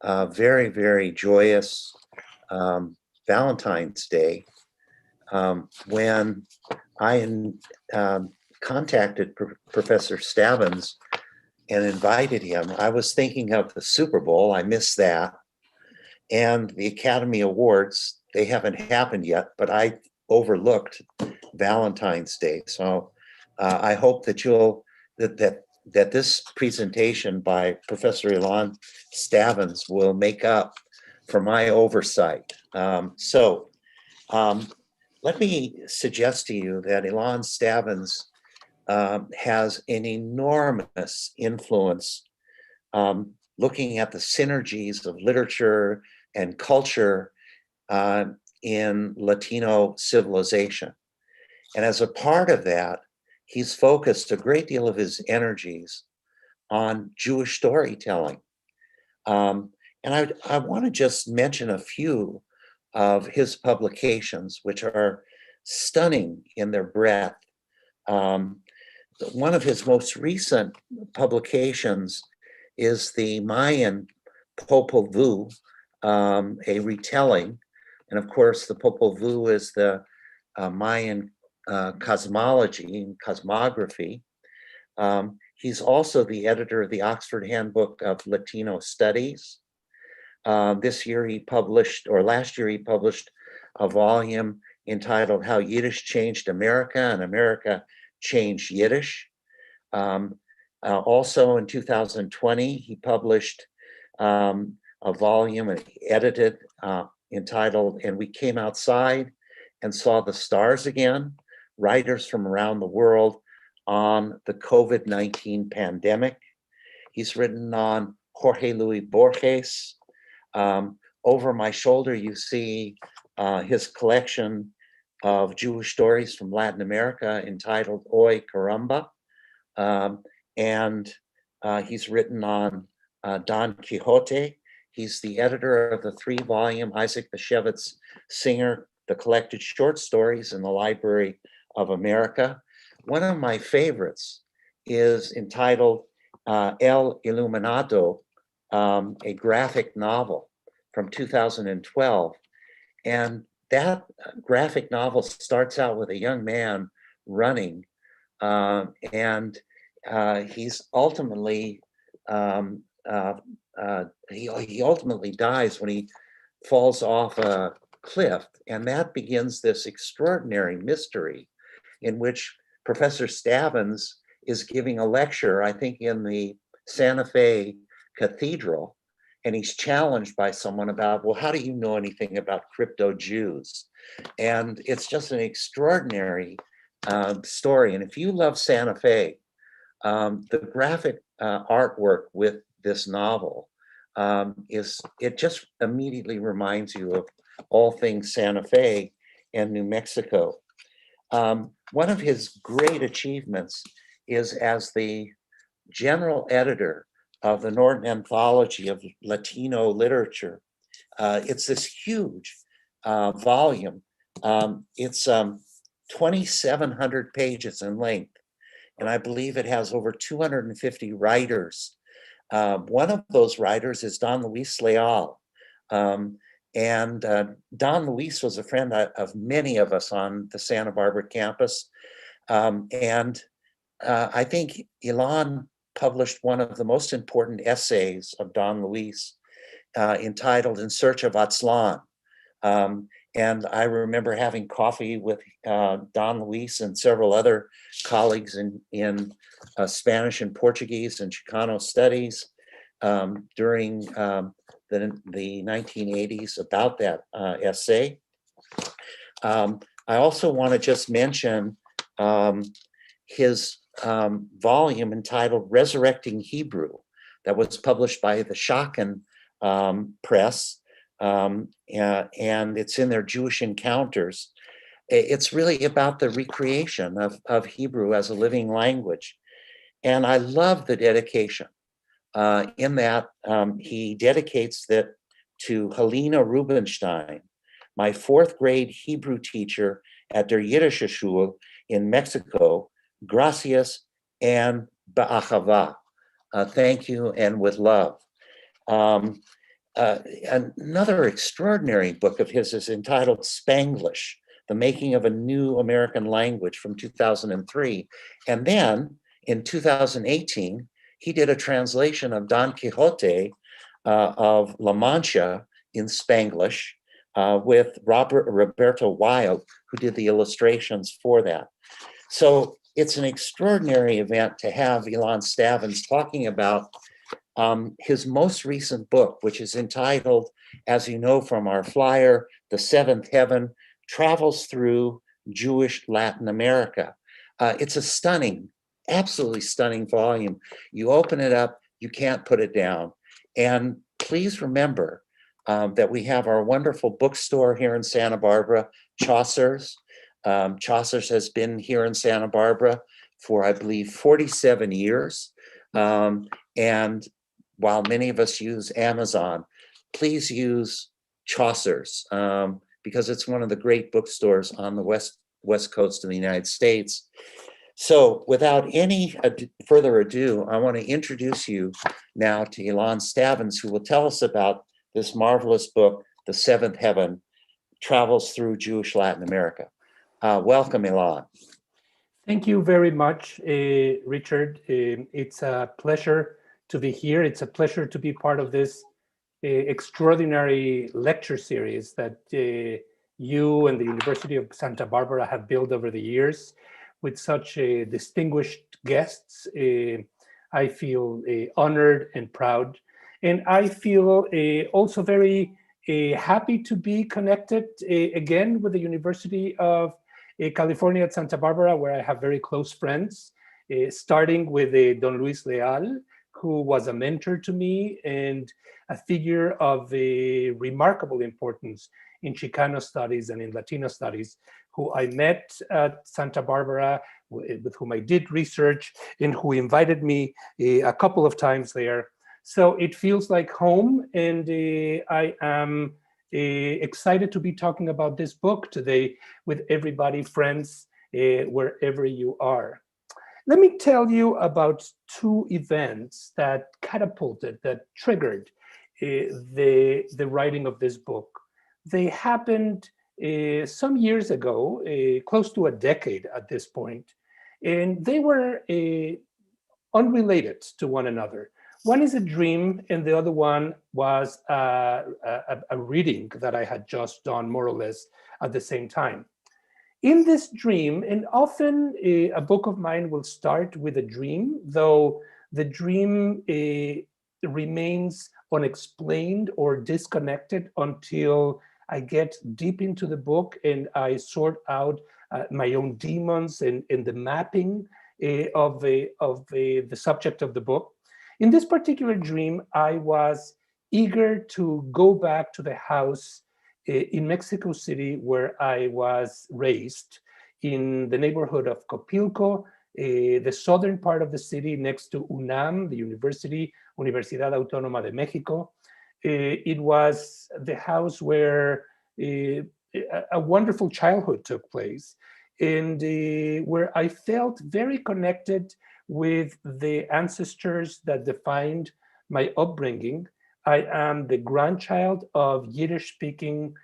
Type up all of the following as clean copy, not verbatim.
very, very joyous Valentine's Day when I contacted Professor Stabbins and invited him. I was thinking of the Super Bowl, I missed that, and the Academy Awards. They haven't happened yet, but I overlooked Valentine's Day. So I hope that that this presentation by Professor Ilan Stabbins will make up for my oversight. Let me suggest to you that Ilan Stabbins has an enormous influence looking at the synergies of literature and culture in Latino civilization. And as a part of that, he's focused a great deal of his energies on Jewish storytelling. And I want to just mention a few of his publications, which are stunning in their breadth. One of his most recent publications is the Mayan Popol Vuh, a retelling. And of course, the Popol Vuh is the Mayan cosmology and cosmography. He's also the editor of the Oxford Handbook of Latino Studies. Last year he published a volume entitled How Yiddish Changed America and America Changed Yiddish. Also in 2020, he published a volume edited entitled And We Came Outside and Saw the Stars Again, Writers from Around the World on the COVID-19 Pandemic. He's written on Jorge Luis Borges. Over my shoulder, you see his collection of Jewish stories from Latin America entitled Oy Caramba. And he's written on Don Quixote. He's the editor of the 3-volume Isaac Bashevis Singer, The Collected Short Stories in the Library of America. One of my favorites is entitled El Iluminado, a graphic novel from 2012. And that graphic novel starts out with a young man running, and he's ultimately he ultimately dies when he falls off a cliff, and that begins this extraordinary mystery in which Professor Stabbins is giving a lecture, I think, in the Santa Fe Cathedral, and he's challenged by someone about, well, how do you know anything about crypto Jews? And it's just an extraordinary story. And if you love Santa Fe, the graphic artwork with this novel it just immediately reminds you of all things Santa Fe and New Mexico. One of his great achievements is as the general editor of the Norton Anthology of Latino Literature. It's this huge volume. It's 2,700 pages in length, and I believe it has over 250 writers. One of those writers is Don Luis Leal. And Don Luis was a friend of many of us on the Santa Barbara campus. And I think Ilan published one of the most important essays of Don Luis entitled In Search of Aztlan. And I remember having coffee with Don Luis and several other colleagues in Spanish and Portuguese and Chicano studies during the 1980s about that essay. I also want to just mention his volume entitled Resurrecting Hebrew that was published by the Schocken Press, and it's in their Jewish Encounters. It's really about the recreation of Hebrew as a living language. And I love the dedication in that he dedicates that to Helena Rubinstein, my 4th grade Hebrew teacher at Der Yiddish Schule in Mexico. Gracias and ba'achava. Thank you and with love. Another extraordinary book of his is entitled Spanglish, The Making of a New American Language from 2003. And then in 2018, he did a translation of Don Quixote of La Mancha in Spanglish with Roberto Wilde, who did the illustrations for that. So it's an extraordinary event to have Ilan Stavans talking about his most recent book, which is entitled, as you know from our flyer, The Seventh Heaven, Travels Through Jewish Latin America. It's a stunning, absolutely stunning volume. You open it up, you can't put it down. And please remember that we have our wonderful bookstore here in Santa Barbara, Chaucer's. Chaucer's has been here in Santa Barbara for, I believe, 47 years. And while many of us use Amazon, please use Chaucer's because it's one of the great bookstores on the west coast of the United States. So without any further ado, I want to introduce you now to Ilan Stavans, who will tell us about this marvelous book, The Seventh Heaven, Travels Through Jewish Latin America. Welcome, Ilan. Thank you very much, Richard. It's a pleasure to be here. It's a pleasure to be part of this extraordinary lecture series that you and the University of Santa Barbara have built over the years with such distinguished guests. I feel honored and proud. And I feel also very happy to be connected again with the University of California at Santa Barbara, where I have very close friends, starting with Don Luis Leal, who was a mentor to me and a figure of remarkable importance in Chicano studies and in Latino studies, who I met at Santa Barbara, with whom I did research, and who invited me a couple of times there. So it feels like home, and I am excited to be talking about this book today with everybody, friends, wherever you are. Let me tell you about two events that catapulted, that triggered the writing of this book. They happened some years ago, close to a decade at this point, and they were unrelated to one another. One is a dream, and the other one was a reading that I had just done more or less at the same time. In this dream, and often a book of mine will start with a dream, though the dream remains unexplained or disconnected until I get deep into the book and I sort out my own demons and the mapping of the subject of the book. In this particular dream, I was eager to go back to the house in Mexico City, where I was raised, in the neighborhood of Copilco, the southern part of the city next to UNAM, the Universidad Autónoma de Mexico. It was the house where a wonderful childhood took place, and where I felt very connected with the ancestors that defined my upbringing. I am the grandchild of Yiddish-speaking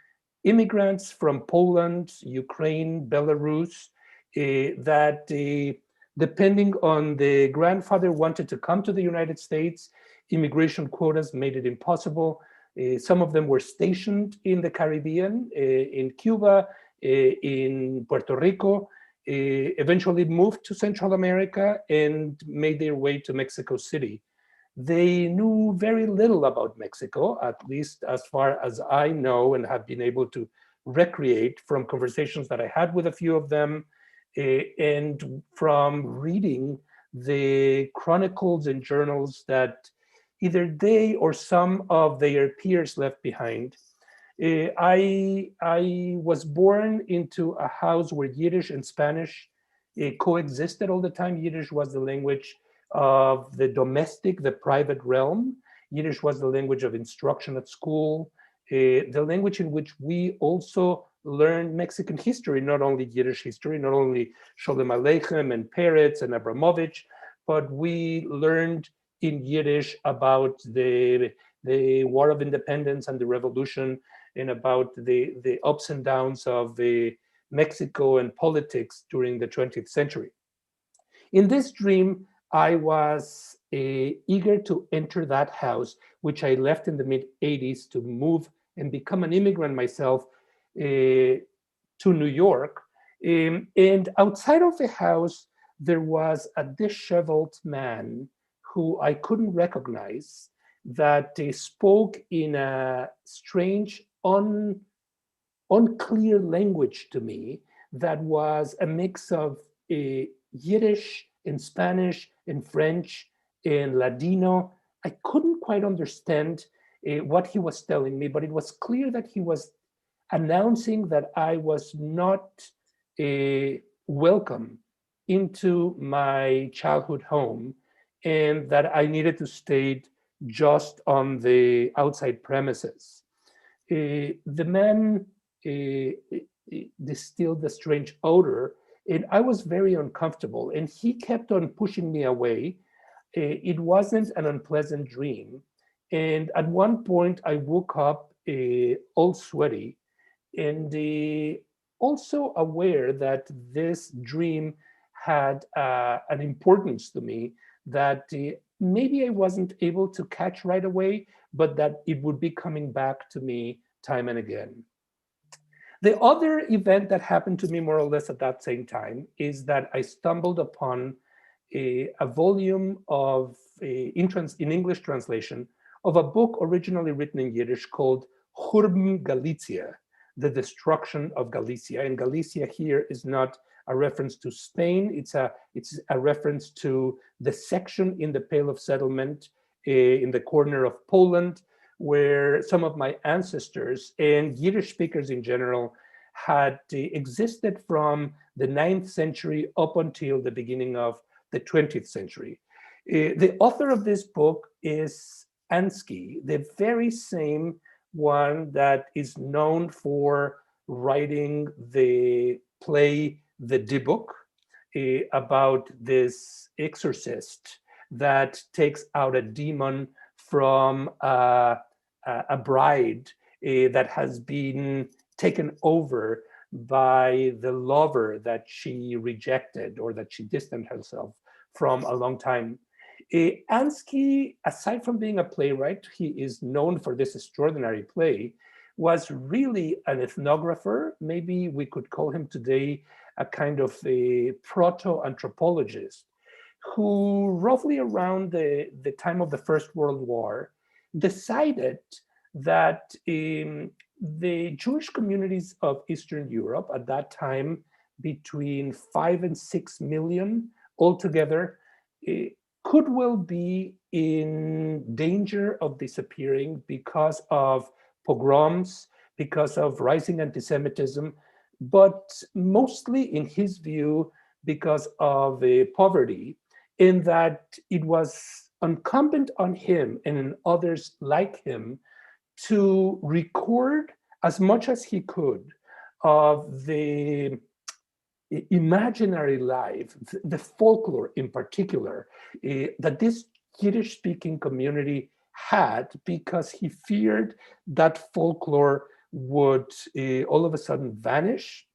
immigrants from Poland, Ukraine, Belarus, that depending on the grandfather wanted to come to the United States, immigration quotas made it impossible. Some of them were stationed in the Caribbean, in Cuba, in Puerto Rico, eventually moved to Central America and made their way to Mexico City. They knew very little about Mexico, at least as far as I know and have been able to recreate from conversations that I had with a few of them, and from reading the chronicles and journals that either they or some of their peers left behind. I was born into a house where Yiddish and Spanish coexisted all the time. Yiddish was the language of the domestic, the private realm. Yiddish was the language of instruction at school, the language in which we also learned Mexican history, not only Yiddish history, not only Sholem Aleichem and Peretz and Abramovich, but we learned in Yiddish about the the War of Independence and the Revolution, and about the ups and downs of Mexico and politics during the 20th century. In this dream, I was eager to enter that house, which I left in the mid 80s to move and become an immigrant myself to New York. And outside of the house, there was a disheveled man who I couldn't recognize that spoke in a strange, unclear language to me that was a mix of Yiddish and Spanish and French and Ladino. I couldn't quite understand what he was telling me, but it was clear that he was announcing that I was not welcome into my childhood home and that I needed to stay just on the outside premises. The man distilled a strange odor, and I was very uncomfortable, and he kept on pushing me away. It wasn't an unpleasant dream. And at one point, I woke up all sweaty and also aware that this dream had an importance to me that maybe I wasn't able to catch right away, but that it would be coming back to me time and again. The other event that happened to me more or less at that same time is that I stumbled upon a volume of, in English translation, of a book originally written in Yiddish called Churban Galicia, The Destruction of Galicia. And Galicia here is not a reference to Spain, it's a reference to the section in the Pale of Settlement in the corner of Poland, where some of my ancestors and Yiddish speakers in general had existed from the 9th century up until the beginning of the 20th century. The author of this book is Ansky, the very same one that is known for writing the play The Dybbuk, about this exorcist that takes out a demon from a bride that has been taken over by the lover that she rejected or that she distanced herself from a long time. Ansky, aside from being a playwright, he is known for this extraordinary play, was really an ethnographer. Maybe we could call him today a kind of a proto-anthropologist, who roughly around the time of the First World War decided that the Jewish communities of Eastern Europe at that time, between 5 and 6 million altogether, could well be in danger of disappearing because of pogroms, because of rising anti-Semitism, but mostly, in his view, because of poverty, in that it was incumbent on him and others like him to record as much as he could of the imaginary life, the folklore in particular, that this Yiddish-speaking community had, because he feared that folklore would all of a sudden vanish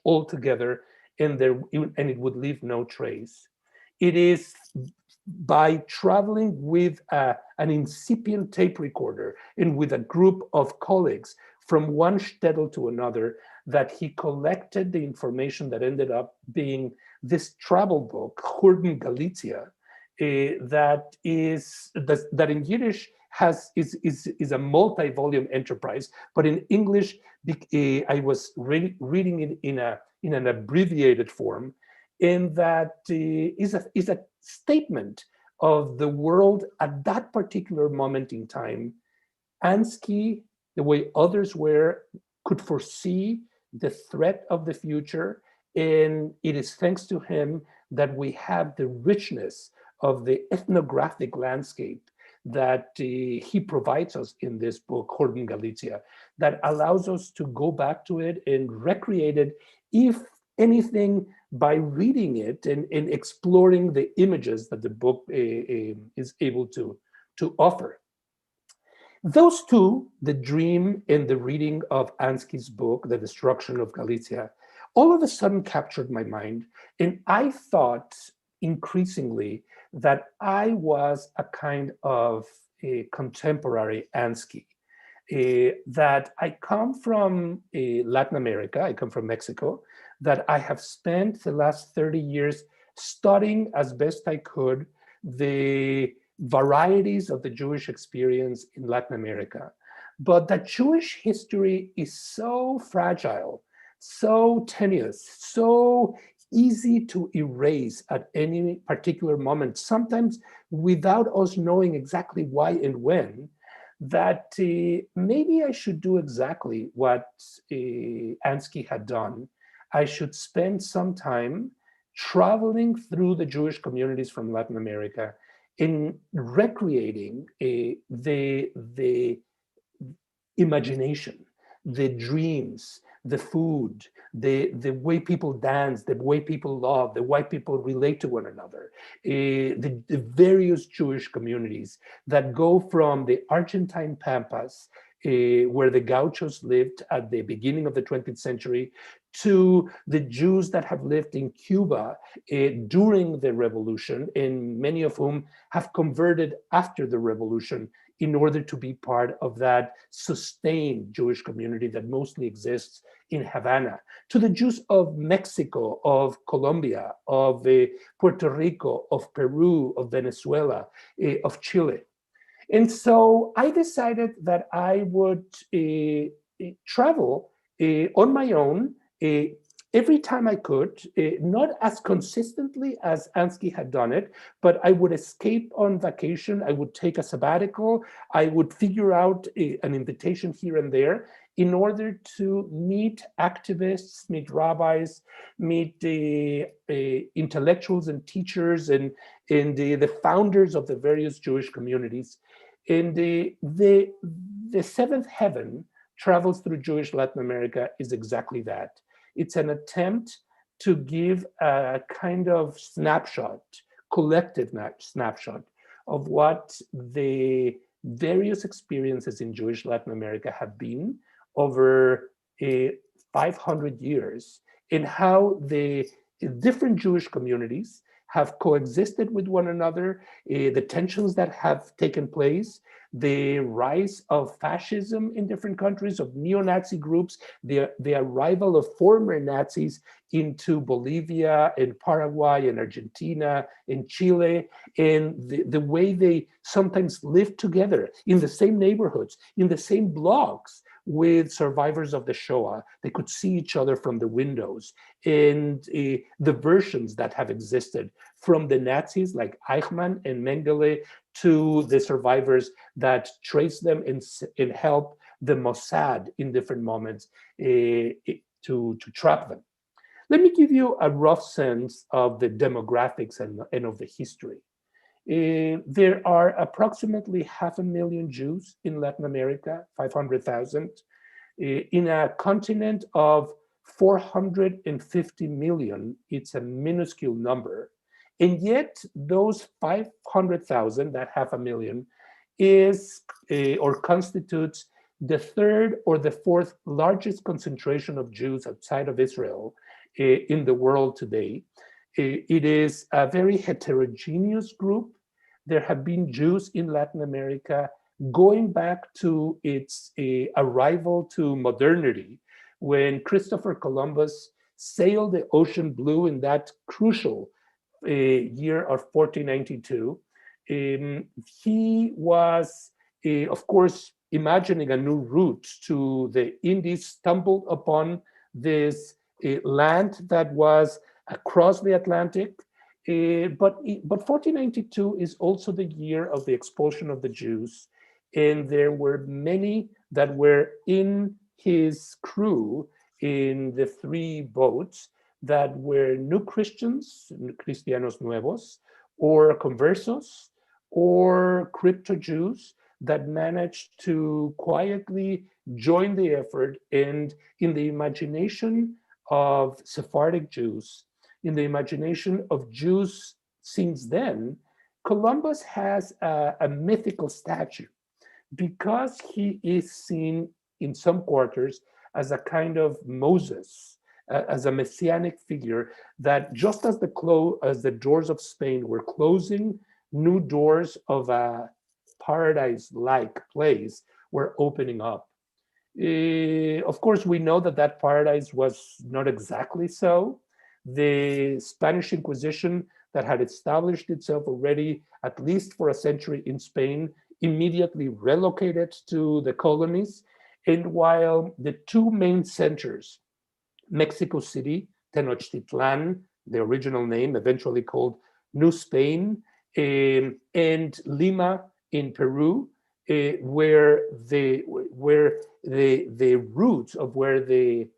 altogether, and it would leave no trace. It is by traveling with an incipient tape recorder and with a group of colleagues from one shtetl to another that he collected the information that ended up being this travel book, Churban Galicia, that in Yiddish is a multi-volume enterprise, but in English I was reading it in an abbreviated form, and that is a statement of the world at that particular moment in time. Ansky, the way others could foresee the threat of the future, and it is thanks to him that we have the richness of the ethnographic landscape that he provides us in this book, Churban Galicia, that allows us to go back to it and recreate it, if anything, by reading it and exploring the images that the book is able to offer. Those two, the dream and the reading of Ansky's book, The Destruction of Galicia, all of a sudden captured my mind. And I thought increasingly that I was a kind of a contemporary Ansky, that I come from Latin America, I come from Mexico, that I have spent the last 30 years studying as best I could the varieties of the Jewish experience in Latin America. But that Jewish history is so fragile, so tenuous, so easy to erase at any particular moment, sometimes without us knowing exactly why and when, that maybe I should do exactly what Ansky had done. I should spend some time traveling through the Jewish communities from Latin America in recreating the imagination, the dreams, the food, the way people dance, the way people love, the way people relate to one another, the various Jewish communities that go from the Argentine Pampas, where the gauchos lived at the beginning of the 20th century, to the Jews that have lived in Cuba during the revolution, and many of whom have converted after the revolution in order to be part of that sustained Jewish community that mostly exists in Havana, to the Jews of Mexico, of Colombia, of Puerto Rico, of Peru, of Venezuela, of Chile. And so I decided that I would travel on my own every time I could, not as consistently as Ansky had done it, but I would escape on vacation. I would take a sabbatical. I would figure out an invitation here and there in order to meet activists, meet rabbis, meet intellectuals and teachers and the founders of the various Jewish communities. And the seventh heaven travels through Jewish Latin America is exactly that. It's an attempt to give a kind of snapshot, collective snapshot of what the various experiences in Jewish Latin America have been over 500 years, and how the different Jewish communities have coexisted with one another, the tensions that have taken place, the rise of fascism in different countries, of neo-Nazi groups, the arrival of former Nazis into Bolivia and Paraguay and Argentina and Chile, and the way they sometimes live together in the same neighborhoods, in the same blocks with survivors of the Shoah. They could see each other from the windows, and the versions that have existed from the Nazis like Eichmann and Mengele to the survivors that trace them and help the Mossad in different moments to trap them. Let me give you a rough sense of the demographics and of the history. There are approximately 500,000 Jews in Latin America, 500,000, in a continent of 450 million. It's a minuscule number. And yet those 500,000, that 500,000, is or constitutes the third or the fourth largest concentration of Jews outside of Israel in the world today. It is a very heterogeneous group. There have been Jews in Latin America going back to its arrival to modernity, when Christopher Columbus sailed the ocean blue in that crucial year of 1492. He was, of course, imagining a new route to the Indies, stumbled upon this land that was across the Atlantic. But 1492 is also the year of the expulsion of the Jews, and there were many that were in his crew in the three boats that were new Christians, Cristianos Nuevos, or conversos, or crypto Jews that managed to quietly join the effort. And in the imagination of Sephardic Jews, in the imagination of Jews since then, Columbus has a mythical statue because he is seen in some quarters as a kind of Moses, as a messianic figure, that just as the doors of Spain were closing, new doors of a paradise-like place were opening up. Of course, we know that that paradise was not exactly so. The Spanish Inquisition, that had established itself already, at least for a century in Spain, immediately relocated to the colonies. And while the two main centers, Mexico City, Tenochtitlan, the original name, eventually called New Spain, and Lima in Peru, where the roots of where the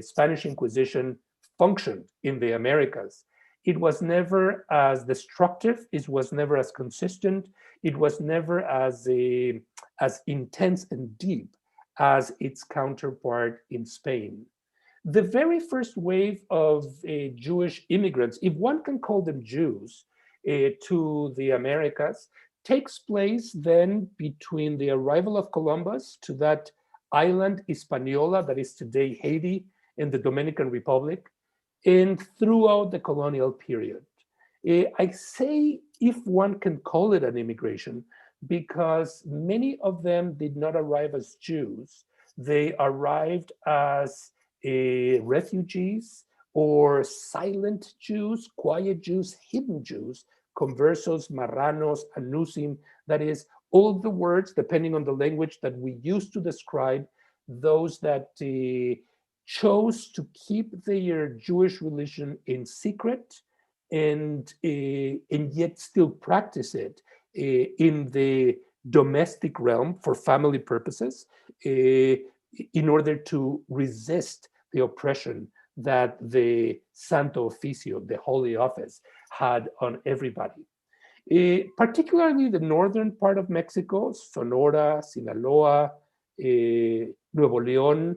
Spanish Inquisition functioned in the Americas. It was never as destructive. It was never as consistent. It was never as intense and deep as its counterpart in Spain. The very first wave of Jewish immigrants, if one can call them Jews, to the Americas takes place then between the arrival of Columbus to that island Hispaniola that is today Haiti and the Dominican Republic, and throughout the colonial period. I say if one can call it an immigration, because many of them did not arrive as Jews. They arrived as refugees or silent Jews, quiet Jews, hidden Jews, conversos, marranos, anusim, that is, all the words, depending on the language that we use to describe those that chose to keep their Jewish religion in secret and yet still practice it in the domestic realm for family purposes in order to resist the oppression that the Santo Oficio, the Holy Office, had on everybody. Particularly the northern part of Mexico, Sonora, Sinaloa, Nuevo León,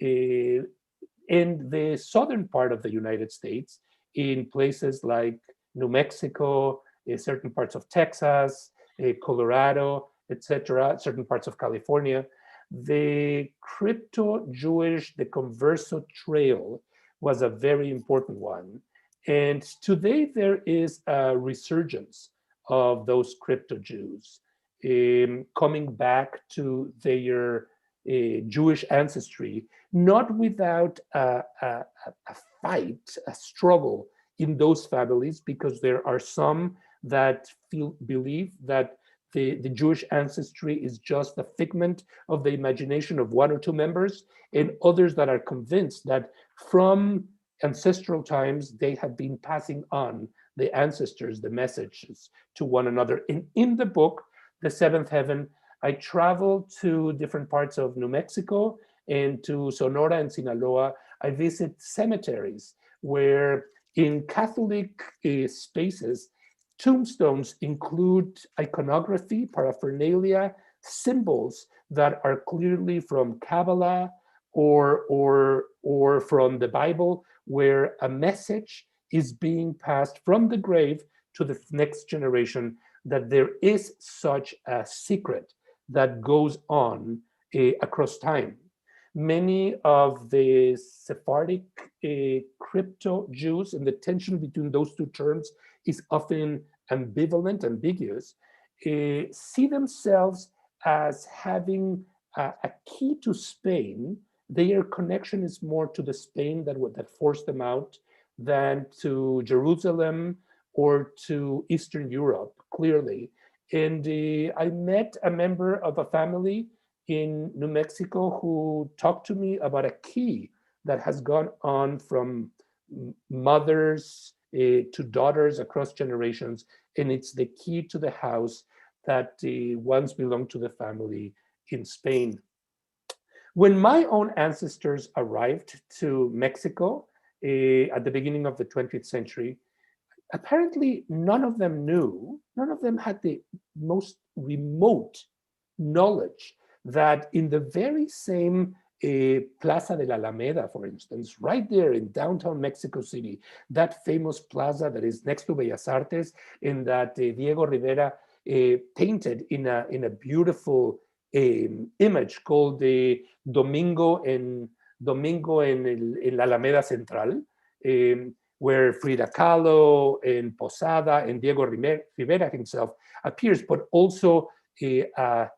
and the southern part of the United States, in places like New Mexico, certain parts of Texas, Colorado, etc., certain parts of California, the crypto-Jewish, the Converso Trail was a very important one. And today there is a resurgence of those crypto-Jews coming back to their Jewish ancestry, not without a fight, a struggle in those families, because there are some that believe that the Jewish ancestry is just a figment of the imagination of one or two members, and others that are convinced that from ancestral times they have been passing on the ancestors, the messages to one another. And in the book, The Seventh Heaven, I traveled to different parts of New Mexico and to Sonora and Sinaloa. I visit cemeteries where in Catholic spaces, tombstones include iconography, paraphernalia, symbols that are clearly from Kabbalah or from the Bible, where a message is being passed from the grave to the next generation, that there is such a secret that goes on across time. Many of the Sephardic crypto Jews, and the tension between those two terms is often ambivalent, ambiguous, see themselves as having a key to Spain. Their connection is more to the Spain that forced them out than to Jerusalem or to Eastern Europe, clearly. And I met a member of a family in New Mexico who talked to me about a key that has gone on from mothers to daughters across generations, and it's the key to the house that once belonged to the family in Spain. When my own ancestors arrived to Mexico at the beginning of the 20th century, apparently none of them had the most remote knowledge that in the very same Plaza de la Alameda, for instance, right there in downtown Mexico City, that famous plaza that is next to Bellas Artes, and that Diego Rivera painted in a beautiful image called the Domingo en la Alameda Central, where Frida Kahlo and Posada and Diego Rivera himself appears, but also a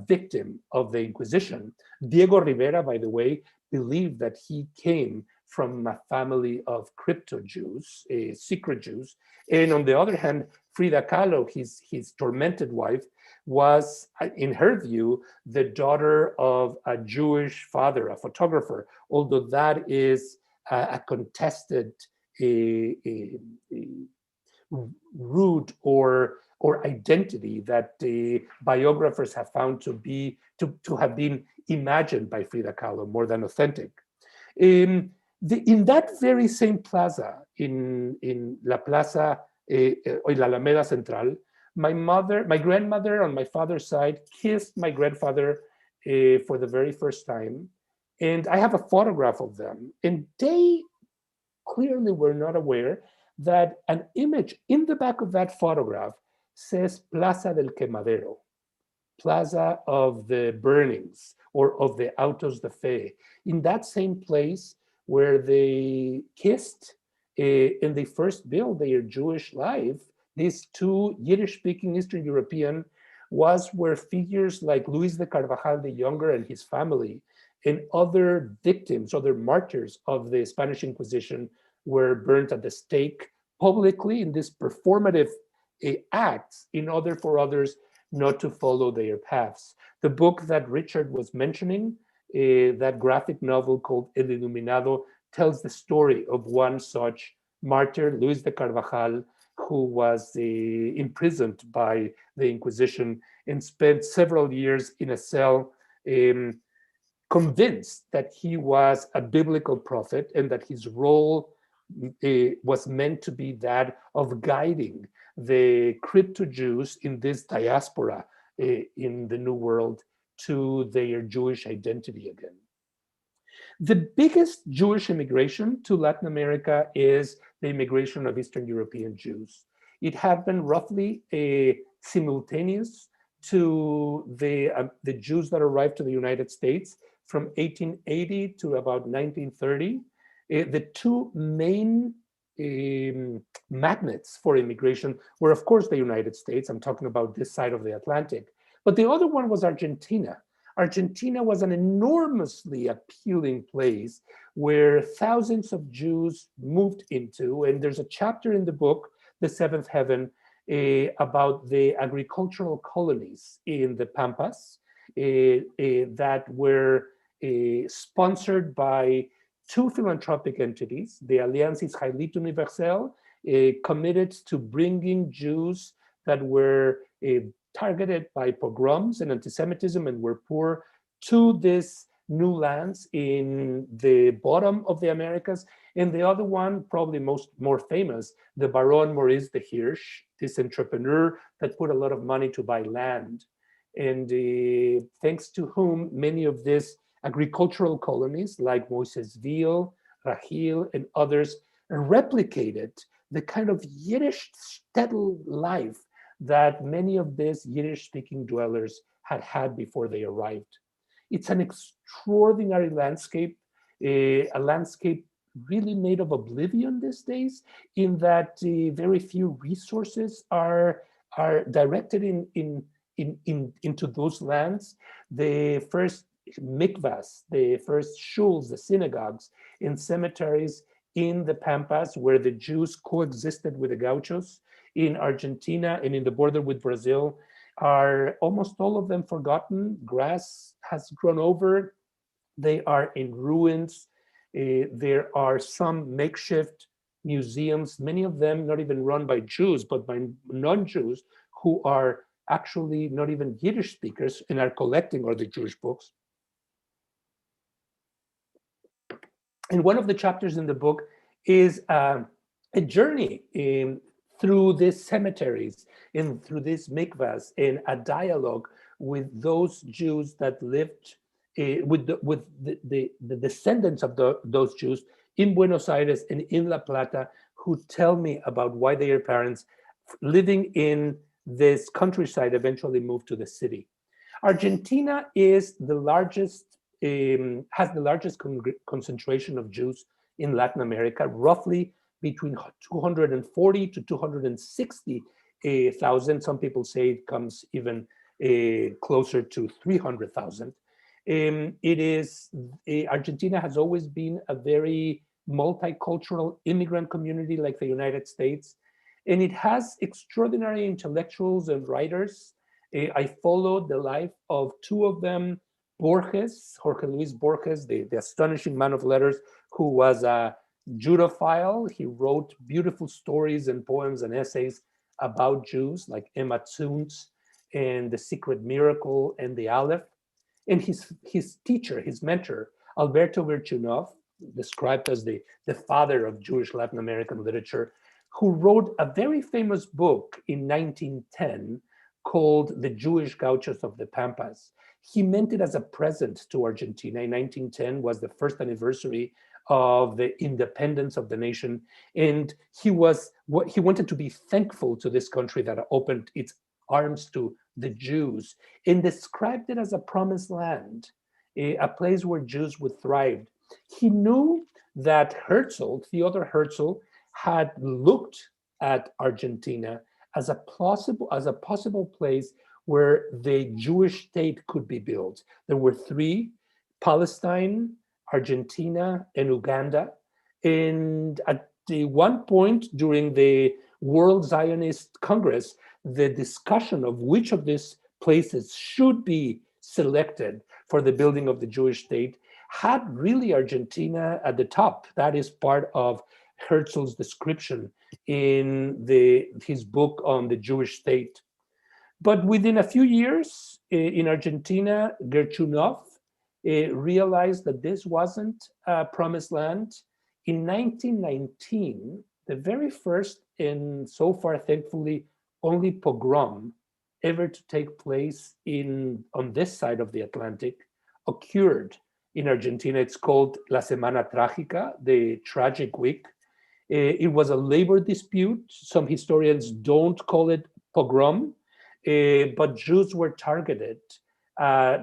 victim of the Inquisition. Diego Rivera, by the way, believed that he came from a family of crypto Jews, secret Jews. And on the other hand, Frida Kahlo, his tormented wife, was, in her view, the daughter of a Jewish father, a photographer, although that is a contested root or identity that the biographers have found to have been imagined by Frida Kahlo more than authentic. In that very same plaza, in La Plaza, or La Alameda Central, my grandmother on my father's side kissed my grandfather for the very first time. And I have a photograph of them. And they clearly were not aware that an image in the back of that photograph says Plaza del Quemadero, Plaza of the Burnings, or of the Autos de Fe, in that same place where they kissed and they first built their Jewish life. These two Yiddish-speaking Eastern European was where figures like Luis de Carvajal the Younger and his family and other victims, other martyrs of the Spanish Inquisition were burnt at the stake publicly in this performative acts in order for others not to follow their paths. The book that Richard was mentioning, that graphic novel called El Iluminado, tells the story of one such martyr, Luis de Carvajal, who was imprisoned by the Inquisition and spent several years in a cell, convinced that he was a biblical prophet and that his role was meant to be that of guiding the crypto Jews in this diaspora in the New World to their Jewish identity again. The biggest Jewish immigration to Latin America is the immigration of Eastern European Jews. It happened roughly simultaneous to the Jews that arrived to the United States from 1880 to about 1930. The two main magnets for immigration were, of course, the United States. I'm talking about this side of the Atlantic. But the other one was Argentina. Argentina was an enormously appealing place where thousands of Jews moved into, and there's a chapter in the book, The Seventh Heaven, about the agricultural colonies in the Pampas that were sponsored by two philanthropic entities, the Alianza Israelita Universal, committed to bringing Jews that were targeted by pogroms and anti-Semitism and were poor to these new lands in the bottom of the Americas. And the other one, probably more famous, the Baron Maurice de Hirsch, this entrepreneur that put a lot of money to buy land. And thanks to whom many of these agricultural colonies like Moisesville, Rahil, and others replicated the kind of Yiddish shtetl life that many of these Yiddish-speaking dwellers had had before they arrived. It's an extraordinary landscape, a landscape really made of oblivion these days, in that very few resources are directed into those lands. The first mikvahs, the first shuls, the synagogues and cemeteries in the Pampas, where the Jews coexisted with the gauchos in Argentina and in the border with Brazil, are almost all of them forgotten. Grass has grown over. They are in ruins. There are some makeshift museums, many of them not even run by Jews, but by non-Jews who are actually not even Yiddish speakers and are collecting all the Jewish books. And one of the chapters in the book is a journey through these cemeteries and through these mikvahs, and a dialogue with those Jews that lived with the descendants of those Jews in Buenos Aires and in La Plata, who tell me about why their parents, living in this countryside eventually moved to the city. Argentina is the largest, has the largest concentration of Jews in Latin America, roughly between 240 to 260,000. Some people say it comes even closer to 300,000. Argentina has always been a very multicultural immigrant community like the United States, and it has extraordinary intellectuals and writers. I followed the life of two of them, Borges, Jorge Luis Borges, the astonishing man of letters, who was a Judophile. He wrote beautiful stories and poems and essays about Jews, like Emma Zunz and The Secret Miracle and The Aleph. And his teacher, his mentor, Alberto Virchunov, described as the father of Jewish Latin American literature, who wrote a very famous book in 1910 called The Jewish Gauchos of the Pampas. He meant it as a present to Argentina. In 1910 was the first anniversary of the independence of the nation. And he wanted to be thankful to this country that opened its arms to the Jews and described it as a promised land, a place where Jews would thrive. He knew that Theodor Herzl, had looked at Argentina as a possible place where the Jewish state could be built. There were three: Palestine, Argentina, and Uganda. And at one point during the World Zionist Congress, the discussion of which of these places should be selected for the building of the Jewish state had really Argentina at the top. That is part of Herzl's description in his book on the Jewish state. But within a few years in Argentina, Gerchunov realized that this wasn't a promised land. In 1919, the very first and so far, thankfully, only pogrom ever to take place on this side of the Atlantic occurred in Argentina. It's called La Semana Trágica, the tragic week. It was a labor dispute. Some historians don't call it pogrom, but Jews were targeted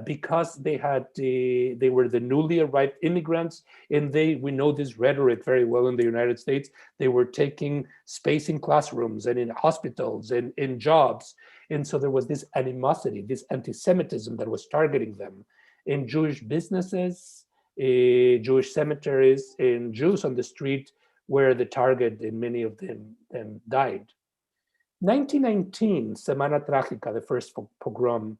because they were the newly arrived immigrants, and we know this rhetoric very well in the United States. They were taking space in classrooms and in hospitals and in jobs, and so there was this animosity, this anti-Semitism that was targeting them in Jewish businesses, Jewish cemeteries, and Jews on the street were the target, and many of them died. 1919, Semana Trágica, the first pogrom,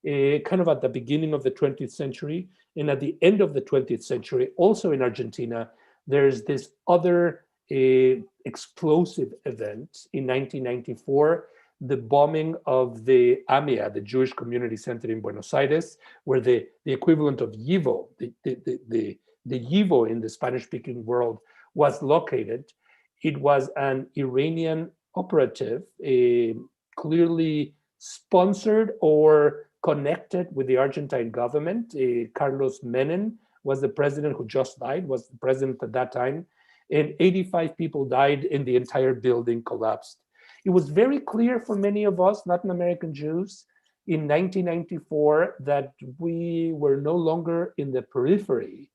kind of at the beginning of the 20th century, and at the end of the 20th century, also in Argentina, there's this other explosive event in 1994, the bombing of the AMIA, the Jewish Community Center in Buenos Aires, where the equivalent of YIVO, the YIVO in the Spanish-speaking world, was located. It was an Iranian operative, clearly sponsored or connected with the Argentine government. Carlos Menem was the president who just died, was the president at that time, and 85 people died and the entire building collapsed. It was very clear for many of us Latin American Jews in 1994 that we were no longer in the periphery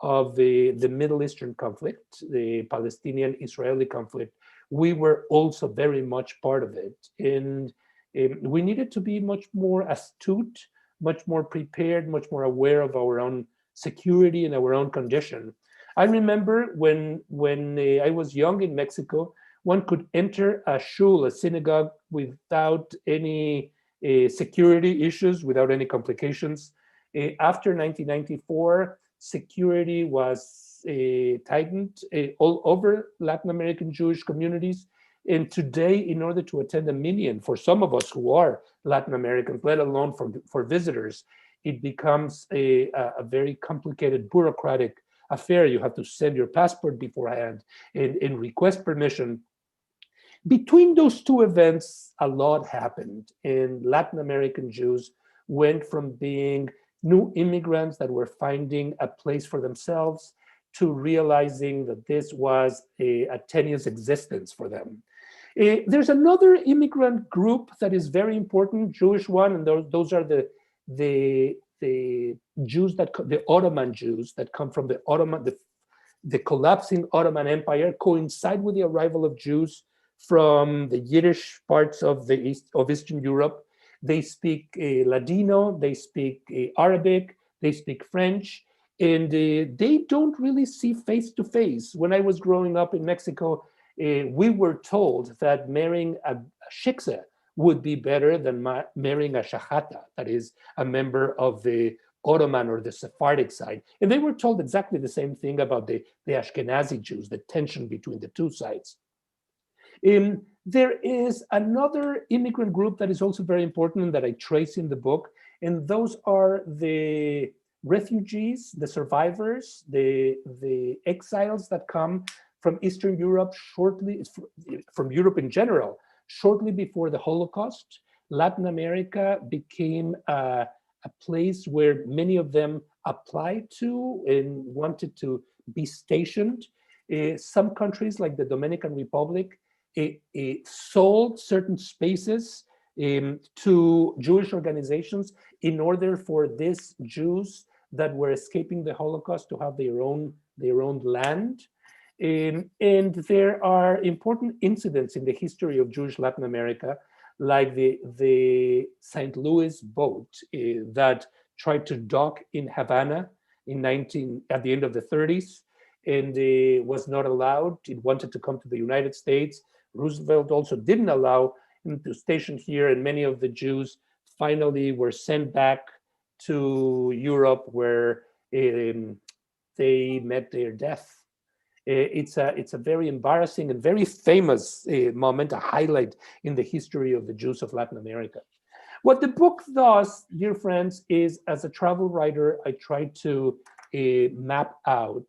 of the Middle Eastern conflict, the Palestinian-Israeli conflict. We were also very much part of it. And we needed to be much more astute, much more prepared, much more aware of our own security and our own condition. I remember when I was young in Mexico, one could enter a shul, a synagogue, without any security issues, without any complications. After 1994, security was tightened all over Latin American Jewish communities. And today, in order to attend a minyan, for some of us who are Latin Americans, let alone for visitors, it becomes a very complicated bureaucratic affair. You have to send your passport beforehand and request permission. Between those two events, a lot happened, and Latin American Jews went from being new immigrants that were finding a place for themselves to realizing that this was a tenuous existence for them. There's another immigrant group that is very important, Jewish one, and those are the Jews the Ottoman Jews that come from the collapsing Ottoman Empire, coincide with the arrival of Jews from the Yiddish parts of Eastern Europe. They speak Ladino, they speak Arabic, they speak French, and they don't really see face to face. When I was growing up in Mexico, we were told that marrying a shiksa would be better than marrying a shahata, that is a member of the Ottoman or the Sephardic side. And they were told exactly the same thing about the Ashkenazi Jews, the tension between the two sides. There is another immigrant group that is also very important and that I trace in the book, and those are the refugees, the survivors, the exiles that come from Eastern Europe shortly, from Europe in general, shortly before the Holocaust. Latin America became a place where many of them applied to and wanted to be stationed. Some countries like the Dominican Republic sold certain spaces to Jewish organizations in order for these Jews that were escaping the Holocaust to have their own land. And there are important incidents in the history of Jewish Latin America, like the St. Louis boat that tried to dock in Havana at the end of the 30s, and was not allowed. It wanted to come to the United States. Roosevelt also didn't allow him to station here, and many of the Jews finally were sent back to Europe, where they met their death. It's a very embarrassing and very famous moment, a highlight in the history of the Jews of Latin America. What the book does, dear friends, is as a travel writer, I try to map out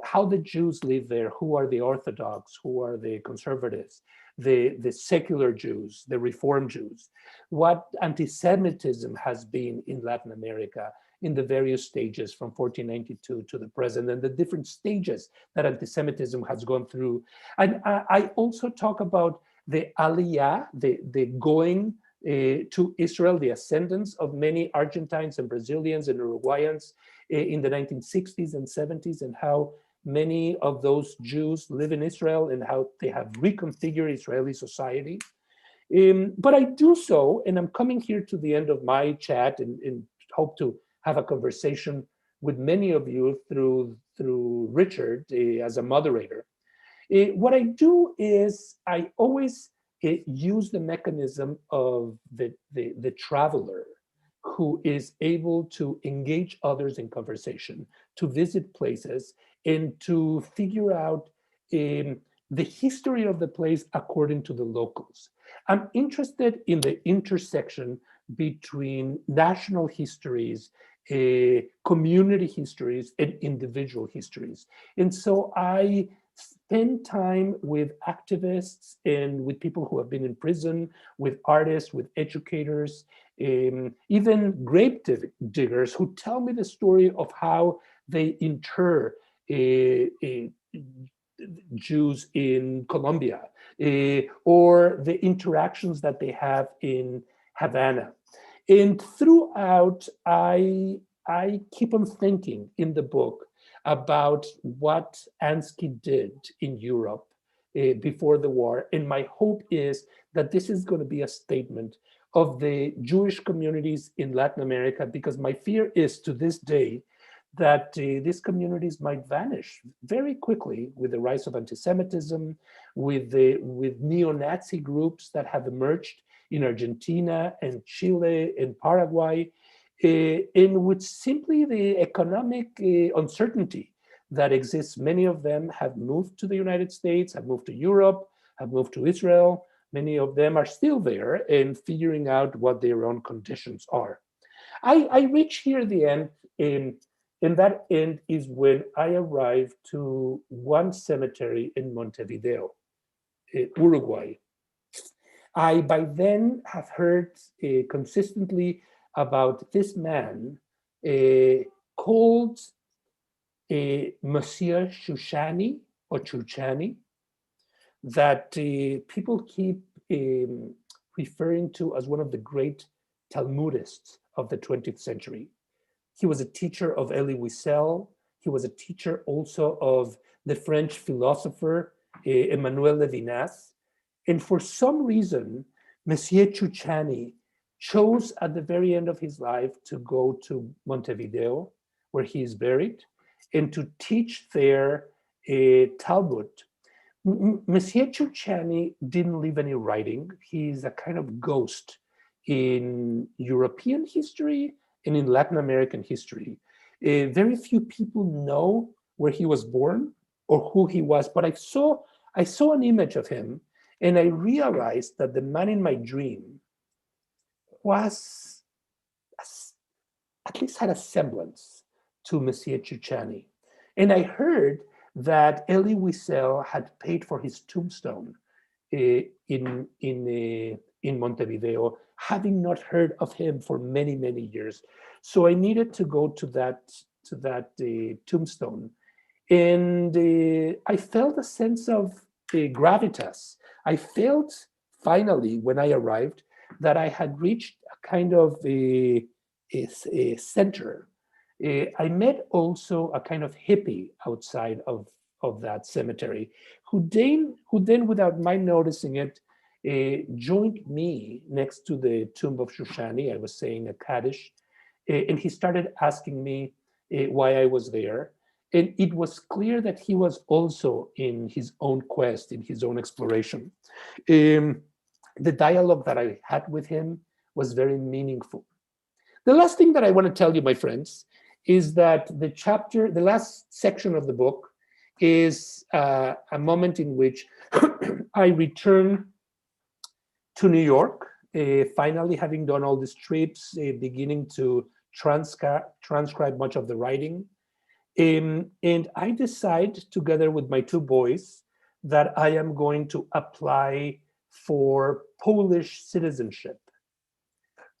how the Jews live there, who are the Orthodox, who are the conservatives, the secular Jews, the Reform Jews, what anti-Semitism has been in Latin America in the various stages from 1492 to the present, and the different stages that anti-Semitism has gone through. And I also talk about the Aliyah, the going to Israel, the ascendance of many Argentines and Brazilians and Uruguayans in the 1960s and 70s, and how many of those Jews live in Israel and how they have reconfigured Israeli society. But I do so, and I'm coming here to the end of my chat and hope to have a conversation with many of you through Richard as a moderator. What I do is I always use the mechanism of the traveler who is able to engage others in conversation, to visit places, and to figure out the history of the place according to the locals. I'm interested in the intersection between national histories, community histories, and individual histories. And so I spend time with activists and with people who have been in prison, with artists, with educators, even grave diggers who tell me the story of how they inter Jews in Colombia, or the interactions that they have in Havana. And throughout, I keep on thinking in the book about what Ansky did in Europe before the war. And my hope is that this is going to be a statement of the Jewish communities in Latin America, because my fear is to this day that these communities might vanish very quickly with the rise of anti-Semitism, with neo-Nazi groups that have emerged in Argentina and Chile and Paraguay, and with simply the economic uncertainty that exists. Many of them have moved to the United States, have moved to Europe, have moved to Israel. Many of them are still there and figuring out what their own conditions are. I reach here the end, and that end is when I arrive to one cemetery in Montevideo, Uruguay. I by then have heard consistently about this man called Monsieur Shushani or Chuchani. that people keep referring to as one of the great Talmudists of the 20th century. He was a teacher of Elie Wiesel. He was a teacher also of the French philosopher Emmanuel Levinas. And for some reason, Monsieur Ciucciani chose at the very end of his life to go to Montevideo, where he is buried, and to teach there Talmud. Monsieur Ciucciani didn't leave any writing. He's a kind of ghost in European history and in Latin American history. Very few people know where he was born or who he was, but I saw an image of him, and I realized that the man in my dream was, at least had a semblance to Monsieur Ciucciani. And I heard that Elie Wiesel had paid for his tombstone in Montevideo, having not heard of him for many, many years. So I needed to go to that tombstone. And I felt a sense of gravitas. I felt finally, when I arrived, that I had reached a kind of a center. I met also a kind of hippie outside of that cemetery, who then, without my noticing it, joined me next to the tomb of Shoshani. I was saying a Kaddish, and he started asking me why I was there. And it was clear that he was also in his own quest, in his own exploration. The dialogue that I had with him was very meaningful. The last thing that I want to tell you, my friends, is that the last section of the book is a moment in which I return to New York, finally having done all these trips, beginning to transcribe much of the writing. And I decide, together with my two boys, that I am going to apply for Polish citizenship.